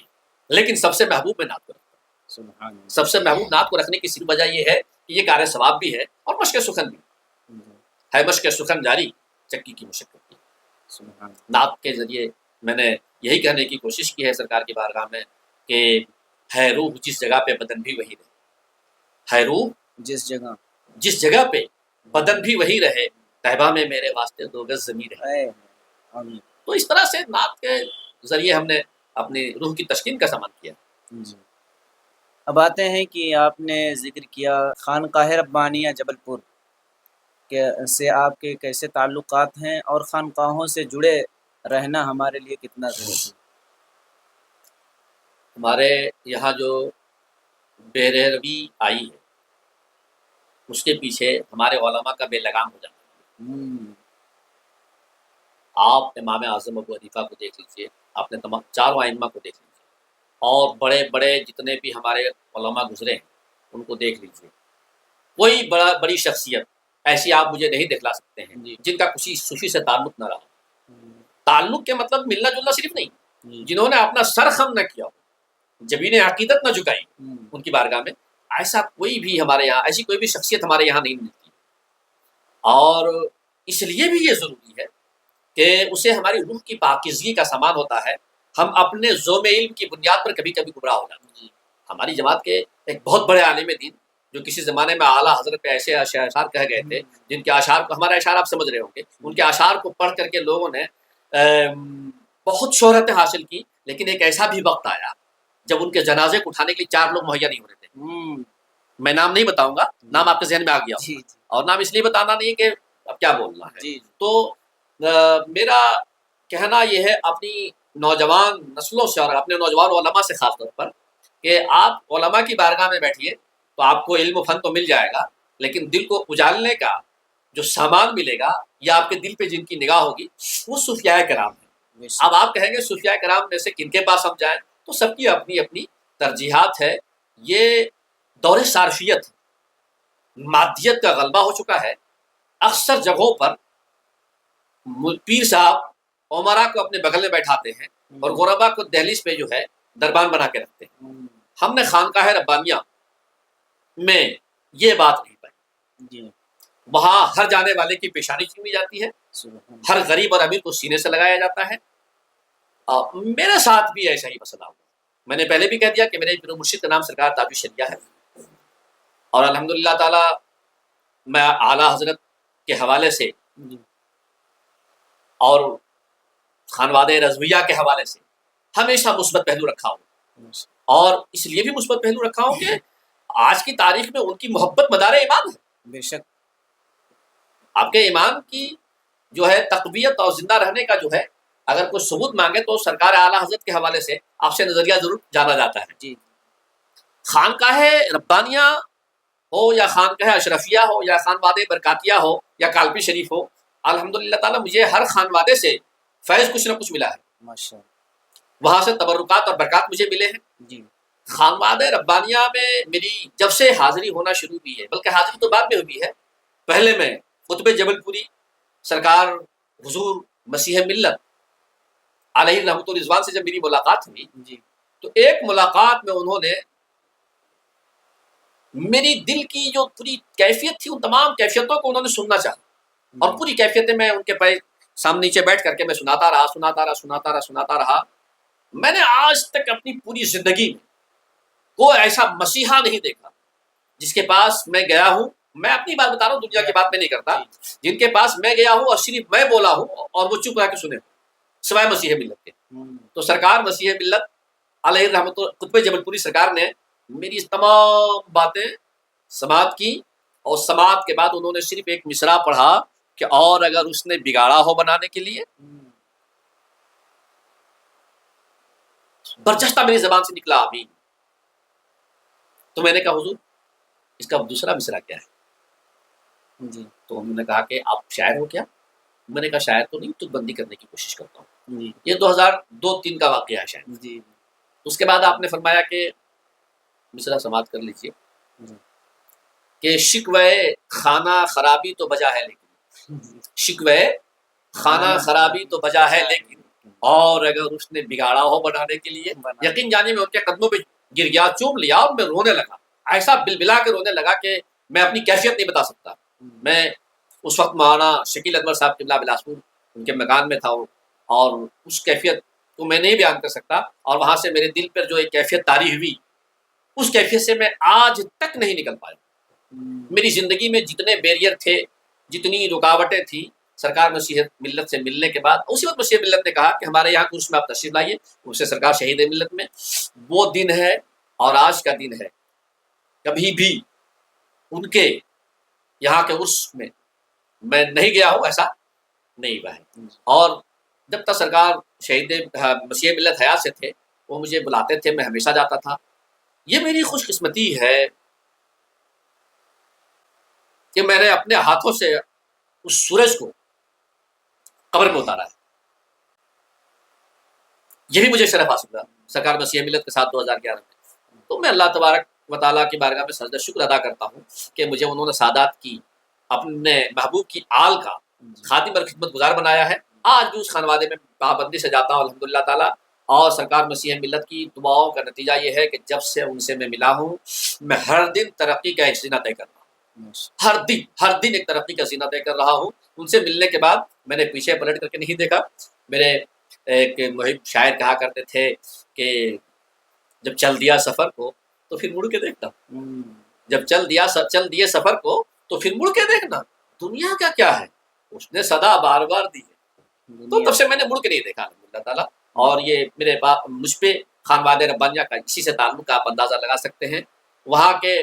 لیکن سب سے محبوب میں نعت کو رکھتا ہوں۔ سبحان اللہ، سب سے محبوب نعت کو رکھنے کی صرف وجہ یہ ہے کہ یہ کار ثواب بھی ہے اور مشق سخن بھی ہے، مشق سخن جاری چکی کی مشقت کی۔ سبحان اللہ، نعت کے ذریعے میں نے یہی کہنے کی کوشش کی ہے سرکار کی بارگاہ میں کہ ہے روح جس جگہ پہ بدن بھی وہی رہے، ہے روح جس جگہ پہ بدن بھی وہی رہے، طیبہ میں میرے واسطے 2 گز زمین رہے۔ آمین۔ تو اس طرح سے نعت کے ذریعے ہم نے اپنی روح کی تسکین کا سامان کیا۔ جی، اب آتے ہیں کہ آپ نے ذکر کیا خانقاہ ربانیہ جبل پور سے آپ کے کیسے تعلقات ہیں اور خانقاہوں سے جڑے رہنا ہمارے لیے کتنا ضروری ہے؟ ہمارے یہاں جو بے روی آئی ہے اس کے پیچھے ہمارے علماء کا بے لگام ہو جانا ہے۔ ہوں، آپ امام اعظم ابو حنیفہ کو دیکھ لیجئے، آپ نے تمام چاروں ائمہ کو دیکھ لیجئے، اور بڑے بڑے جتنے بھی ہمارے علماء گزرے ہیں ان کو دیکھ لیجئے، کوئی بڑی شخصیت ایسی آپ مجھے نہیں دکھلا سکتے ہیں جی جن کا کسی صوفی سے تعلق نہ رہا۔ ہوں، تعلق کے مطلب ملنا جلنا صرف نہیں، جی جنہوں نے اپنا سر خم نہ کیا ہو، جبین عقیدت نہ جھکائی ہوں، ان کی بارگاہ میں، ایسا کوئی بھی ہمارے یہاں، ایسی کوئی بھی شخصیت ہمارے یہاں نہیں ملتی۔ اور اس لیے بھی یہ ضروری ہے کہ اسے ہماری روح کی پاکیزگی کا سامان ہوتا ہے۔ ہم اپنے ذوم علم کی بنیاد پر کبھی کبھی گمراہ ہو جاتے ہیں۔ ہماری جماعت کے ایک بہت بڑے عالم دین جو کسی زمانے میں اعلیٰ حضرت پہ ایسے اشعار کہہ گئے تھے جن کے اشعار کو، ہمارے اشعار آپ سمجھ رہے ہوں گے، ان کے اشعار کو پڑھ کر کے لوگوں نے بہت شہرت حاصل کی، لیکن ایک ایسا بھی وقت آیا جب ان کے جنازے کو اٹھانے کے لیے 4 لوگ مہیا نہیں ہو رہے تھے۔ ہوں، میں نام نہیں بتاؤں گا، نام آپ کے ذہن میں آ گیا جی ہوگا، اور نام اس لیے بتانا نہیں ہے کہ اب کیا بولنا ہے۔ جی تو میرا کہنا یہ ہے اپنی نوجوان نسلوں سے اور اپنے نوجوان علماء سے خاص طور پر کہ آپ علماء کی بارگاہ میں بیٹھیے تو آپ کو علم و فن تو مل جائے گا، لیکن دل کو اجالنے کا جو سامان ملے گا یا آپ کے دل پہ جن کی نگاہ ہوگی وہ صوفیاء کرام ہے۔ بے شک، اب آپ کہیں گے صوفیاء کرام میں سے کن کے پاس ہم جائیں، تو سب کی اپنی اپنی ترجیحات ہے۔ یہ دور صارفیت، مادیت کا غلبہ ہو چکا ہے۔ اکثر جگہوں پر پیر صاحب عمرا کو اپنے بغل میں بیٹھاتے ہیں اور غربا کو دہلیز پہ جو ہے دربان بنا کے رکھتے ہیں۔ ہوں، ہم نے خانقاہ ربانیہ میں یہ بات نہیں پائی۔ جی وہاں ہر جانے والے کی پیشانی چومی جاتی ہے، سبحان ہر غریب اور امیر کو سینے سے لگایا جاتا ہے۔ میرے ساتھ بھی ایسا ہی مسئلہ ہوا۔ میں نے پہلے بھی کہہ دیا کہ میرے پیر و مرشد کا نام سرکار تاج الشریعہ ہے، اور الحمدللہ تعالی میں اعلیٰ حضرت کے حوالے سے جی اور خانواد رضویہ کے حوالے سے ہمیشہ مثبت پہلو رکھا ہوں، اور اس لیے بھی مثبت پہلو رکھا ہوں کہ آج کی تاریخ میں ان کی محبت مدار ایمان ہے۔ بے شک، آپ کے ایمان کی جو ہے تقویت اور زندہ رہنے کا جو ہے اگر کوئی ثبوت مانگے تو سرکار اعلیٰ حضرت کے حوالے سے آپ سے نظریہ ضرور جانا جاتا ہے۔ جی خانقاہ ربانیہ ہو یا خانقاہ اشرفیہ ہو یا خانواد برکاتیہ ہو یا کالپی شریف ہو، الحمدللہ تعالیٰ مجھے ہر خانوادے سے فیض کچھ نہ کچھ ملا ہے، ماشاء اللہ، وہاں سے تبرکات اور برکات مجھے ملے ہیں۔ جی خانواد ربانیہ میں میری جب سے حاضری ہونا شروع ہوئی ہے، بلکہ حاضری تو بعد میں ہوئی ہے، پہلے میں قطب جبل پوری سرکار حضور مسیح ملت علیہ رحمۃ الرضوان سے جب میری ملاقات ہوئی جی تو ایک ملاقات میں انہوں نے میری دل کی جو پوری کیفیت تھی ان تمام کیفیتوں کو انہوں نے سننا چاہا، اور پوری کیفیتیں میں ان کے پیر سامنے نیچے بیٹھ کر کے میں سناتا رہا۔ میں نے آج تک اپنی پوری زندگی میں کوئی ایسا مسیحا نہیں دیکھا جس کے پاس میں گیا ہوں، میں اپنی بات بتا رہا ہوں، دنیا کی بات میں نہیں کرتا، جن کے پاس میں گیا ہوں اور صرف میں بولا ہوں اور وہ چپ رہ کے سنے، سوائے مسیح ملت کے۔ تو سرکار مسیح ملت علیہ رحمۃ قطب جبل پوری سرکار نے میری تمام باتیں سماعت کی، اور سماعت کے بعد انہوں نے صرف ایک مصرع پڑھا کہ اور اگر اس نے بگاڑا ہو بنانے کے لیے، برجستہ میری زبان سے نکلا آمین۔ تو میں نے کہا حضور اس کا دوسرا مصرع کیا ہے؟ جی تو انہوں نے کہا کہ آپ شاعر ہو کیا؟ میں نے کہا شاعر تو نہیں، تک بندی کرنے کی کوشش کرتا ہوں۔ جی یہ 2002-3 کا واقعہ ہے شاید۔ جی اس کے بعد آپ نے فرمایا کہ مصرع سماعت کر لیجئے کہ شکوے خانہ خرابی تو بجا ہے لیکن، شکوے خانہ خرابی تو بجا ہے لیکن، اور اگر اس نے بگاڑا ہو بنانے کے لیے، یقین جانے میں ان کے قدموں پہ گر گیا، چوم لیا اور میں رونے لگا، ایسا بلبلا کے رونے لگا کہ میں اپنی کیفیت نہیں بتا سکتا۔ میں اس وقت مولانا شکیل اکبر صاحب قبلہ بلاسپور ان کے مکان میں تھا، اور اس کیفیت کو میں نہیں بیان کر سکتا، اور وہاں سے میرے دل پر جو ایک کیفیت طاری ہوئی، اس کیفیت سے میں آج تک نہیں نکل پایا۔ میری زندگی میں جتنے بیریئر تھے، جتنی رکاوٹیں تھیں، سرکار مسیح ملت سے ملنے کے بعد اسی وقت مسیح ملت نے کہا کہ ہمارے یہاں کورس میں آپ تشریف لائیے، اس سے سرکار شہید ملت میں، وہ دن ہے اور آج کا دن ہے، کبھی بھی ان کے یہاں کے عرس میں نہیں گیا ہوں ایسا نہیں ہوا ہے۔ اور جب تک سرکار شہید مسیح ملت حیات سے تھے وہ مجھے بلاتے تھے، میں ہمیشہ جاتا تھا۔ یہ میری خوش قسمتی ہے کہ میں نے اپنے ہاتھوں سے اس سورج کو قبر میں اتارا ہے، یہی مجھے شرف حاصل ہوا سرکار مسیح ملت کے ساتھ 2011 میں۔ تو میں اللہ تبارک و تعالیٰ کی بارگاہ میں سجدہ شکر ادا کرتا ہوں کہ مجھے انہوں نے سعادت کی اپنے محبوب کی آل کا خادم اور خدمت گزار بنایا ہے۔ آج بھی اس خانوادے میں پابندی سے جاتا ہوں الحمدللہ تعالیٰ، اور سرکار مسیح ملت کی دعاؤں کا نتیجہ یہ ہے کہ جب سے ان سے میں ملا ہوں میں ہر دن ترقی کا ایک زینہ طے کر رہا ہوں، ہر دن ایک ترقی کا زینہ طے کر رہا ہوں۔ ان سے ملنے کے بعد میں نے پیچھے پلٹ کر کے نہیں دیکھا۔ میرے ایک محب شاعر کہا کرتے تھے کہ جب چل دیا سفر کو تو پھر مڑ کے دیکھنا، جب چل دیے سفر کو تو پھر مڑ کے دیکھنا، دنیا کا کیا ہے اس نے صدا بار بار دی ہے۔ تو تب سے میں نے مڑ کے نہیں دیکھا الحمدللہ تعالیٰ، اور یہ میرے باپ مجھ پہ خانوادے ربانیہ کا اسی سے تعلق کا آپ اندازہ لگا سکتے ہیں۔ وہاں کے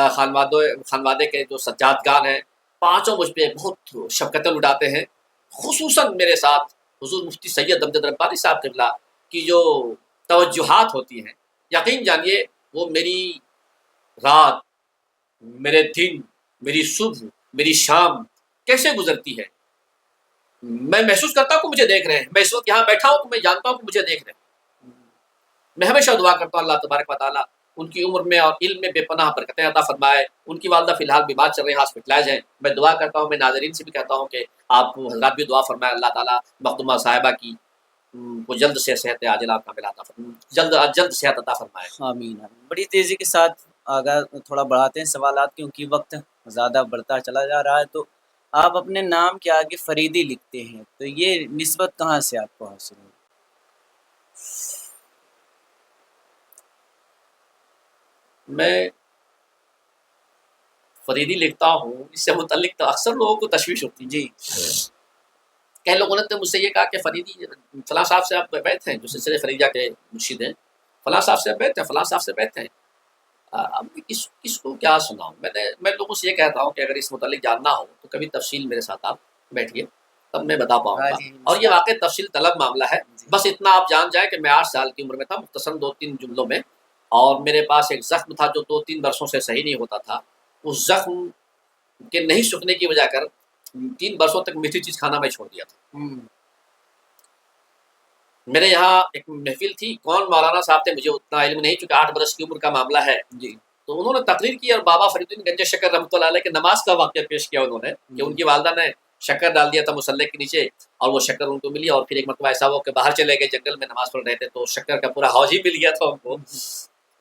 خانوادے کے جو سجادگان ہیں پانچوں مجھ پہ بہت شفقتیں لٹاتے ہیں، خصوصاً میرے ساتھ حضور مفتی سید امجد ربانی صاحب قبلہ کی جو توجہات ہوتی ہیں، یقین جانیے وہ میری رات، میرے دن، میری صبح، میری شام کیسے گزرتی ہے میں محسوس کرتا ہوں کہ مجھے دیکھ رہے ہیں۔ میں اس وقت یہاں بیٹھا ہوں تو میں جانتا ہوں کہ مجھے دیکھ رہے ہیں۔ میں ہمیشہ دعا کرتا ہوں اللہ تبارک و تعالیٰ ان کی عمر میں اور علم میں بے پناہ برکتیں عطا فرمائے۔ ان کی والدہ فی الحال بیمار چل رہی ہیں، ہاسپٹلائز ہیں۔ میں دعا کرتا ہوں، میں ناظرین سے بھی کہتا ہوں کہ آپ حضرات بھی دعا فرمائے، اللہ تعالیٰ مخدومہ صاحبہ کی کو جلد سے صحت عاجلہ کاملہ عطا فرمائے، جلد صحت عطا فرمائے۔ آمین آمین۔ بڑی تیزی کے ساتھ آگاہ تھوڑا بڑھاتے ہیں سوالات کیونکہ وقت زیادہ بڑھتا چلا جا رہا ہے۔ تو آپ اپنے نام کے آگے فریدی لکھتے ہیں، تو یہ نسبت کہاں سے آپ کو حاصل ہوئی؟ میں فریدی لکھتا ہوں، اس سے متعلق تو اکثر لوگوں کو تشویش ہوتی ہے۔ جی کئی لوگوں نے تو مجھ سے یہ کہا کہ فریدی فلاں صاحب سے آپ بیت ہیں، جو سلسلے فریدیہ کے مرشد ہیں، فلاں صاحب سے بیت ہیں، فلاں صاحب سے بیت ہیں۔ اب میں کس کو کیا سناؤں؟ میں لوگوں سے یہ کہتا ہوں کہ اگر اس متعلق جاننا ہو تو کبھی تفصیل میرے ساتھ آپ بیٹھیے تب میں بتا پاؤں گا، اور یہ واقعی تفصیل طلب معاملہ ہے۔ بس اتنا آپ جان جائیں کہ میں 8 سال کی عمر میں تھا، مختصر 2-3 جملوں میں، اور میرے پاس ایک زخم تھا جو 2-3 برسوں سے صحیح نہیں ہوتا تھا۔ اس زخم کے نہیں سکنے کی وجہ کر 3 برسوں تک میٹھی چیز کھانا میں چھوڑ دیا تھا۔ میرے یہاں ایک محفل تھی، کون مولانا صاحب تھے مجھے اتنا علم نہیں، چونکہ 8 برس کی عمر کا معاملہ ہے جی تو انہوں نے تقریر کی اور بابا فرید الدین گنج شکر رحمۃ اللہ علیہ کے نماز کا واقعہ پیش کیا انہوں نے کہ ان کی والدہ نے شکر ڈال دیا تھا مصلی کے نیچے اور وہ شکر ان کو ملی، اور پھر ایک مرتبہ ایسا ہوا کہ باہر چلے گئے جنگل میں نماز پڑھ رہے تھے تو شکر کا پورا حوض ہی مل گیا تھا ان کو۔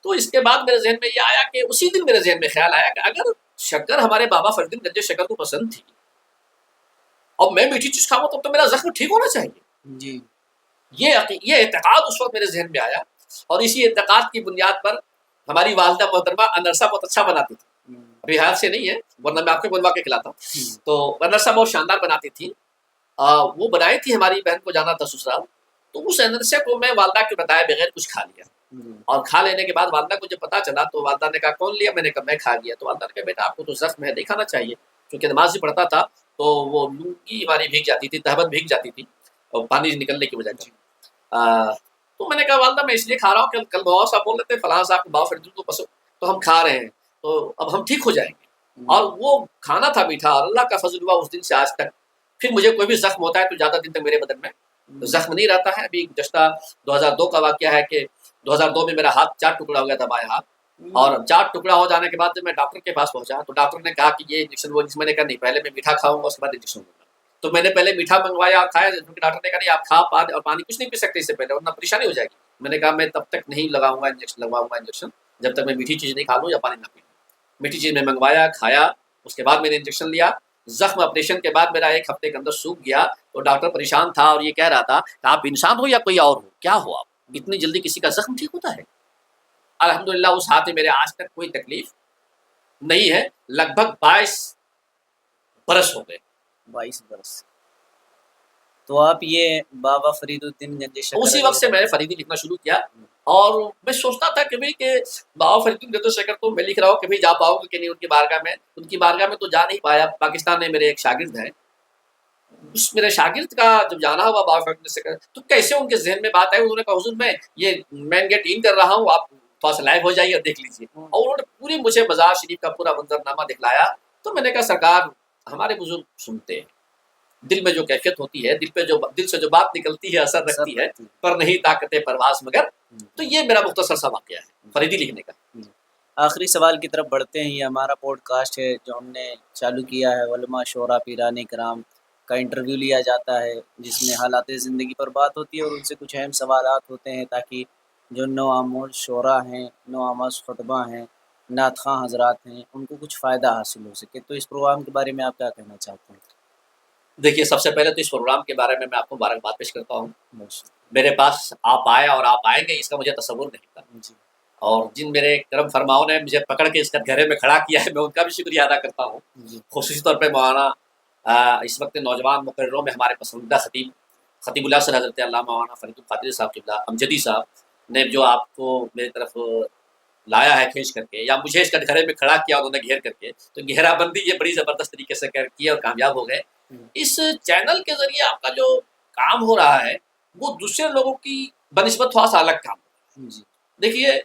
تو اس کے بعد میرے ذہن میں یہ آیا کہ اسی دن میرے ذہن میں خیال آیا کہ اگر شکر ہمارے بابا فرید الدین گنج شکر کو پسند تھی اور میں میٹھی چیز کھاؤں تو میرا زخم ٹھیک ہونا چاہیے۔ جی یہ اعتقاد اس وقت میرے ذہن میں آیا، اور اسی اعتقاد کی بنیاد پر ہماری والدہ محترمہ انرسا بہت اچھا بناتی تھی، ابھی حیات سے نہیں ہے ورنہ میں آپ کو بنوا کے کھلاتا ہوں۔ تو انرسا بہت شاندار بناتی تھی، وہ بنائی تھی، ہماری بہن کو جانا تھا سسرال، تو اس انرسے کو میں والدہ کے بتائے بغیر کچھ کھا لیا، اور کھا لینے کے بعد والدہ کو جب پتا چلا تو والدہ نے کہا کون لیا؟ میں نے کہا میں کھا لیا۔ تو والدہ نے کہا بیٹا آپ کو تو زخم ہے، نہیں کھانا چاہیے، کیونکہ نماز بھی پڑھتا تھا تو وہ لنگی ہماری بھیگ جاتی تھی، تہبند بھیگ جاتی تھی اور پانی نکلنے کی وجہ سے۔ تو میں نے کہا والدہ میں اس لیے کھا رہا ہوں کہ کل بابا صاحب بول رہے تھے فلاں صاحب کو بابا فرید کو پسند، تو ہم کھا رہے ہیں تو اب ہم ٹھیک ہو جائیں گے، اور وہ کھانا تھا میٹھا، اور اللہ کا فضل ہوا اس دن سے آج تک پھر مجھے کوئی بھی زخم ہوتا ہے تو زیادہ دن تک میرے بدن میں زخم نہیں رہتا ہے۔ ابھی گزشتہ 2002 کا واقعہ ہے کہ 2002 میں میرا ہاتھ 4 ٹکڑا ہو گیا تھا، بائیں ہاتھ، اور 4 ٹکڑا ہو جانے کے بعد جب میں ڈاکٹر کے پاس پہنچا تو ڈاکٹر نے کہا کہ یہ انجیکشن وہ، میں نے کہا نہیں پہلے میں میٹھا کھاؤں گا اس کے بعد انجیکشن لوں گا۔ تو میں نے پہلے میٹھا منگوایا اور کھایا، کیونکہ ڈاکٹر نے کہا نہیں آپ کھا پانی اور پانی کچھ نہیں پی سکتے اس سے پہلے ورنہ پریشانی ہو جائے گی۔ میں نے کہا میں تب تک نہیں لگاؤں گا انجیکشن جب تک میں میٹھی چیز نہیں کھا لوں یا پانی نہ پی لوں۔ میٹھی چیز میں منگوایا، کھایا، اس کے بعد میں نے انجیکشن لیا۔ زخم آپریشن کے بعد میرا 1 ہفتے کے اندر سوکھ گیا، تو ڈاکٹر پریشان تھا اور یہ کہہ رہا تھا کہ آپ انسان ہو یا کوئی اور ہو، کیا ہو آپ، اتنی جلدی کسی کا زخم ٹھیک ہوتا ہے؟ الحمدللہ اس ہاتھ میں میرے آج تک کوئی تکلیف نہیں ہے، لگ بھگ 22 برس ہو گئے۔ 22 برس۔ تو آپ یہ بابا فرید الدین گنج شکر اسی وقت سے میں نے فریدی لکھنا شروع کیا، اور میں سوچتا تھا کبھی کہ بابا فرید الدین گنج شکر تو میں لکھ رہا ہوں کبھی جا پاؤں گا کہ نہیں ان کی بارگاہ میں تو جا نہیں پایا۔ پاکستان میں میرے ایک شاگرد ہیں اس میرے شاگرد کا جب جانا ہوا بابا فرید سے تو کیسے ان کے ذہن میں بات آئی، انہوں نے کہا حضور میں یہ مین گیٹ ان کر رہا ہوں، آپ تھوڑا سا لائیو ہو جائیے اور دیکھ لیجیے، اور انہوں نے پوری مجھے مزار شریف کا پورا منظرنامہ دکھلایا۔ تو میں نے کہا سرکار ہمارے بزرگ سنتے ہیں، دل میں جو کیفیت ہوتی ہے، دل سے جو بات نکلتی ہے اثر رکھتی ہے، پر نہیں طاقت پرواز مگر۔ تو یہ میرا مختصر سا واقعہ ہے فریدی لکھنے کا۔ آخری سوال کی طرف بڑھتے ہیں۔ یہ ہمارا پوڈ کاسٹ ہے جو ہم نے چالو کیا ہے، علماء شعراء پیران کرام کا انٹرویو لیا جاتا ہے، جس میں حالات زندگی پر بات ہوتی ہے اور ان سے کچھ اہم سوالات ہوتے ہیں تاکہ جو نو آموز شعراء ہیں، نو آموز خطبہ ہیں، نعت خواں حضرات ہیں، ان کو کچھ فائدہ حاصل ہو سکے۔ تو اس پروگرام کے بارے میں آپ کیا کہنا چاہتے ہیں؟ دیکھیے سب سے پہلے تو اس پروگرام کے بارے میں آپ کو مبارکباد پیش کرتا ہوں۔ میرے پاس آپ آئے اور آپ آئیں گے اس کا مجھے تصور نہیں تھا، جی اور جن میرے کرم فرماؤں نے مجھے پکڑ کے اس گھرے میں کھڑا کیا ہے میں ان کا بھی شکریہ ادا کرتا ہوں۔ جی خصوصی طور پہ مولانا اس وقت نوجوان مقرروں میں ہمارے پسندیدہ خطیب اللہ سر حضرت علامہ مولانا فرید القادری صاحب قبلہ امجدی صاحب نے جو آپ کو میری طرف لایا ہے کھینچ کر کے، یا مجھے اس گھرے میں کھڑا کیا انہوں نے گھیر کر کے، تو گھیرا بندی یہ بڑی زبردست طریقے سے کی اور کامیاب ہو گئے۔ اس چینل کے ذریعے آپ کا جو کام ہو رہا ہے وہ دوسرے لوگوں کی بنسبت تھوڑا سا الگ کام ہو رہا ہے۔ دیکھیے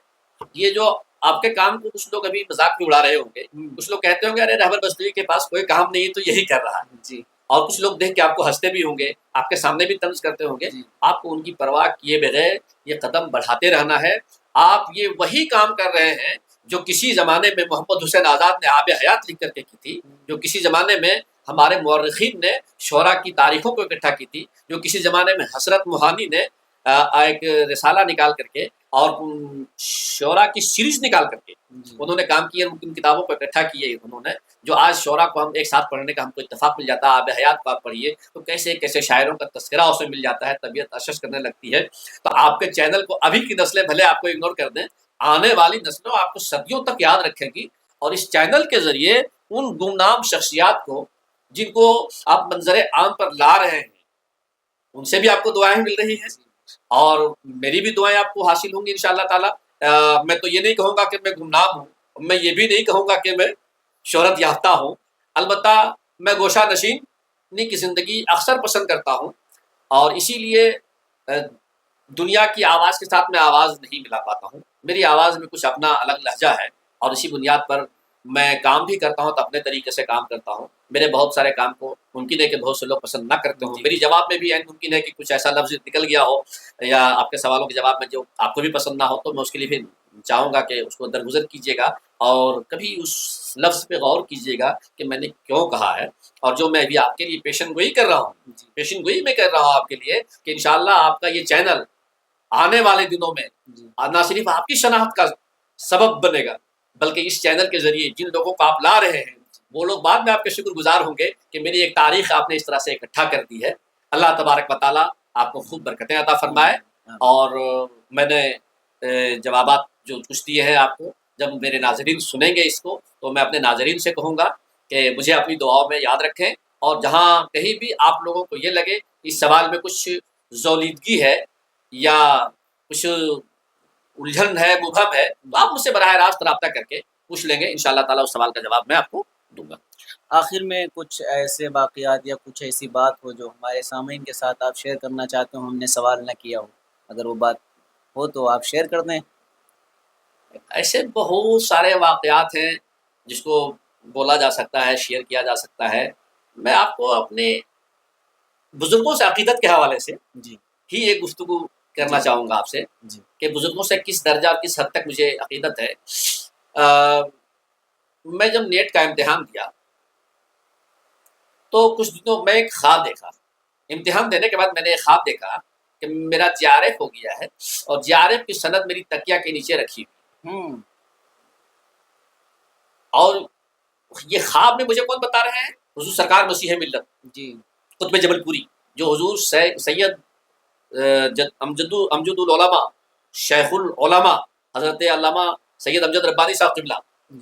یہ جو آپ کے کام کو کچھ لوگ ابھی مذاق میں اڑا رہے ہوں گے، کچھ لوگ کہتے ہوں گے ارے رہبر بستوی کے پاس کوئی کام نہیں تو یہی کر رہا ہے، جی اور کچھ لوگ دیکھ کے آپ کو ہنستے بھی ہوں گے، آپ کے سامنے بھی طنز کرتے ہوں گے۔ آپ کو ان کی پرواہ کیے بغیر یہ قدم بڑھاتے رہنا ہے۔ آپ یہ وہی کام کر رہے ہیں جو کسی زمانے میں محمد حسین آزاد نے آب حیات لکھ کر کے کی تھی، جو کسی زمانے میں ہمارے مورخین نے شعراء کی تاریخوں کو اکٹھا کی تھی، جو کسی زمانے میں حسرت موہانی نے ایک رسالہ نکال کر کے اور شعراء کی سیریز نکال کر کے انہوں نے کام کیا، ان کتابوں کو اکٹھا کیے انہوں نے، جو آج شعراء کو ہم ایک ساتھ پڑھنے کا ہم کو اتفاق مل جاتا ہے۔ آب حیات کو آپ پڑھیے تو کیسے کیسے شاعروں کا تذکرہ اس میں مل جاتا ہے، طبیعت اشش کرنے لگتی ہے۔ تو آپ کے چینل کو ابھی کی نسلیں بھلے آپ کو اگنور کر دیں، آنے والی نسلوں آپ کو صدیوں تک یاد رکھیں گی، اور اس چینل کے ذریعے ان گمنام شخصیات کو جن کو آپ منظر عام پر لا رہے ہیں ان سے بھی آپ کو دعائیں مل رہی ہیں، اور میری بھی دعائیں آپ کو حاصل ہوں گی انشاءاللہ تعالی۔ میں تو یہ نہیں کہوں گا کہ میں گمنام ہوں، میں یہ بھی نہیں کہوں گا کہ میں شہرت یافتہ ہوں، البتہ میں گوشہ نشینی کی زندگی اکثر پسند کرتا ہوں، اور اسی لیے دنیا کی آواز کے ساتھ میں آواز نہیں ملا پاتا ہوں۔ میری آواز میں کچھ اپنا الگ لہجہ ہے، اور اسی بنیاد پر میں کام بھی کرتا ہوں تو اپنے طریقے سے کام کرتا ہوں۔ میرے بہت سارے کام کو ممکن ہے کہ بہت سے لوگ پسند نہ کرتے ہوں، میری جواب میں بھی ممکن ہے کہ کچھ ایسا لفظ نکل گیا ہو یا آپ کے سوالوں کے جواب میں جو آپ کو بھی پسند نہ ہو، تو میں اس کے لیے بھی چاہوں گا کہ اس کو درگزر کیجیے گا، اور کبھی اس لفظ پہ غور کیجیے گا کہ میں نے کیوں کہا ہے، اور جو میں بھی آپ کے لیے پیشن گوئی کر رہا ہوں، پیشن گوئی میں کر رہا ہوں آپ کے لیے کہ انشاءاللہ آپ کا یہ چینل آنے والے دنوں میں نہ صرف آپ کی شناخت کا سبب بنے گا، بلکہ اس چینل کے ذریعے جن لوگوں کو آپ لا رہے ہیں وہ لوگ بعد میں آپ کے شکر گزار ہوں گے کہ میری ایک تاریخ آپ نے اس طرح سے اکٹھا کر دی ہے۔ اللہ تبارک و تعالیٰ آپ کو خوب برکتیں عطا فرمائے۔ اور میں نے جوابات جو کچھ دیے ہیں آپ کو، جب میرے ناظرین سنیں گے اس کو تو میں اپنے ناظرین سے کہوں گا کہ مجھے اپنی دعاؤں میں یاد رکھیں، اور جہاں کہیں بھی آپ لوگوں کو یہ لگے اس سوال میں کچھ زولیدگی ہے یا کچھ الجھن ہے، مبہم ہے، تو آپ مجھ سے براہ راست رابطہ کر کے پوچھ لیں گے، انشاءاللہ تعالیٰ اس سوال کا جواب میں آپ کو دوں گا۔ آخر میں کچھ ایسے واقعات یا کچھ ایسی بات ہو جو ہمارے سامعین کے ساتھ آپ شیئر کرنا چاہتے ہو، ہم نے سوال نہ کیا ہو، اگر وہ بات ہو تو آپ شیئر کر دیں۔ ایسے بہت سارے واقعات ہیں جس کو بولا جا سکتا ہے، شیئر کیا جا سکتا ہے۔ میں آپ کو اپنے بزرگوں سے عقیدت کے حوالے سے ہی ایک گفتگو کرنا چاہوں گا آپ سے کہ بزرگوں سے کس درجہ اور کس حد تک مجھے عقیدت ہے۔ میں جب نیٹ کا امتحان دیا تو کچھ دنوں میں ایک خواب دیکھا، امتحان دینے کے بعد میں نے ایک خواب دیکھا کہ میرا جے آر ایف ہو گیا ہے، اور جے آر ایف کی سند میری تکیہ کے نیچے رکھی ہوئی، اور یہ خواب میں مجھے کون بتا رہے ہیں؟ حضور سرکار مسیح ملت قطب جبل پوری، جو حضور سید امجد العلماء شیخ العلماء حضرت علامہ سید امجد ربانی صاحب قبلہ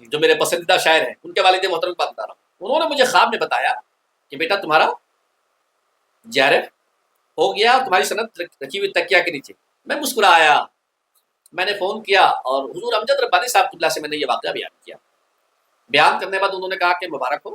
جو میرے پسندیدہ شاعر ہیں، ان کے والد محترم بات بتا رہا ہوں۔ انہوں نے مجھے خواب میں بتایا کہ بیٹا تمہارا جے آر ایف ہو گیا اور تمہاری سند رکھی ہوئی تکیہ کے نیچے۔ میں مسکرایا، میں نے فون کیا اور حضور امجد ربانی صاحب قبلہ سے میں نے یہ واقعہ بیان کیا۔ بیان کرنے کے بعد انہوں نے کہا کہ مبارک ہو،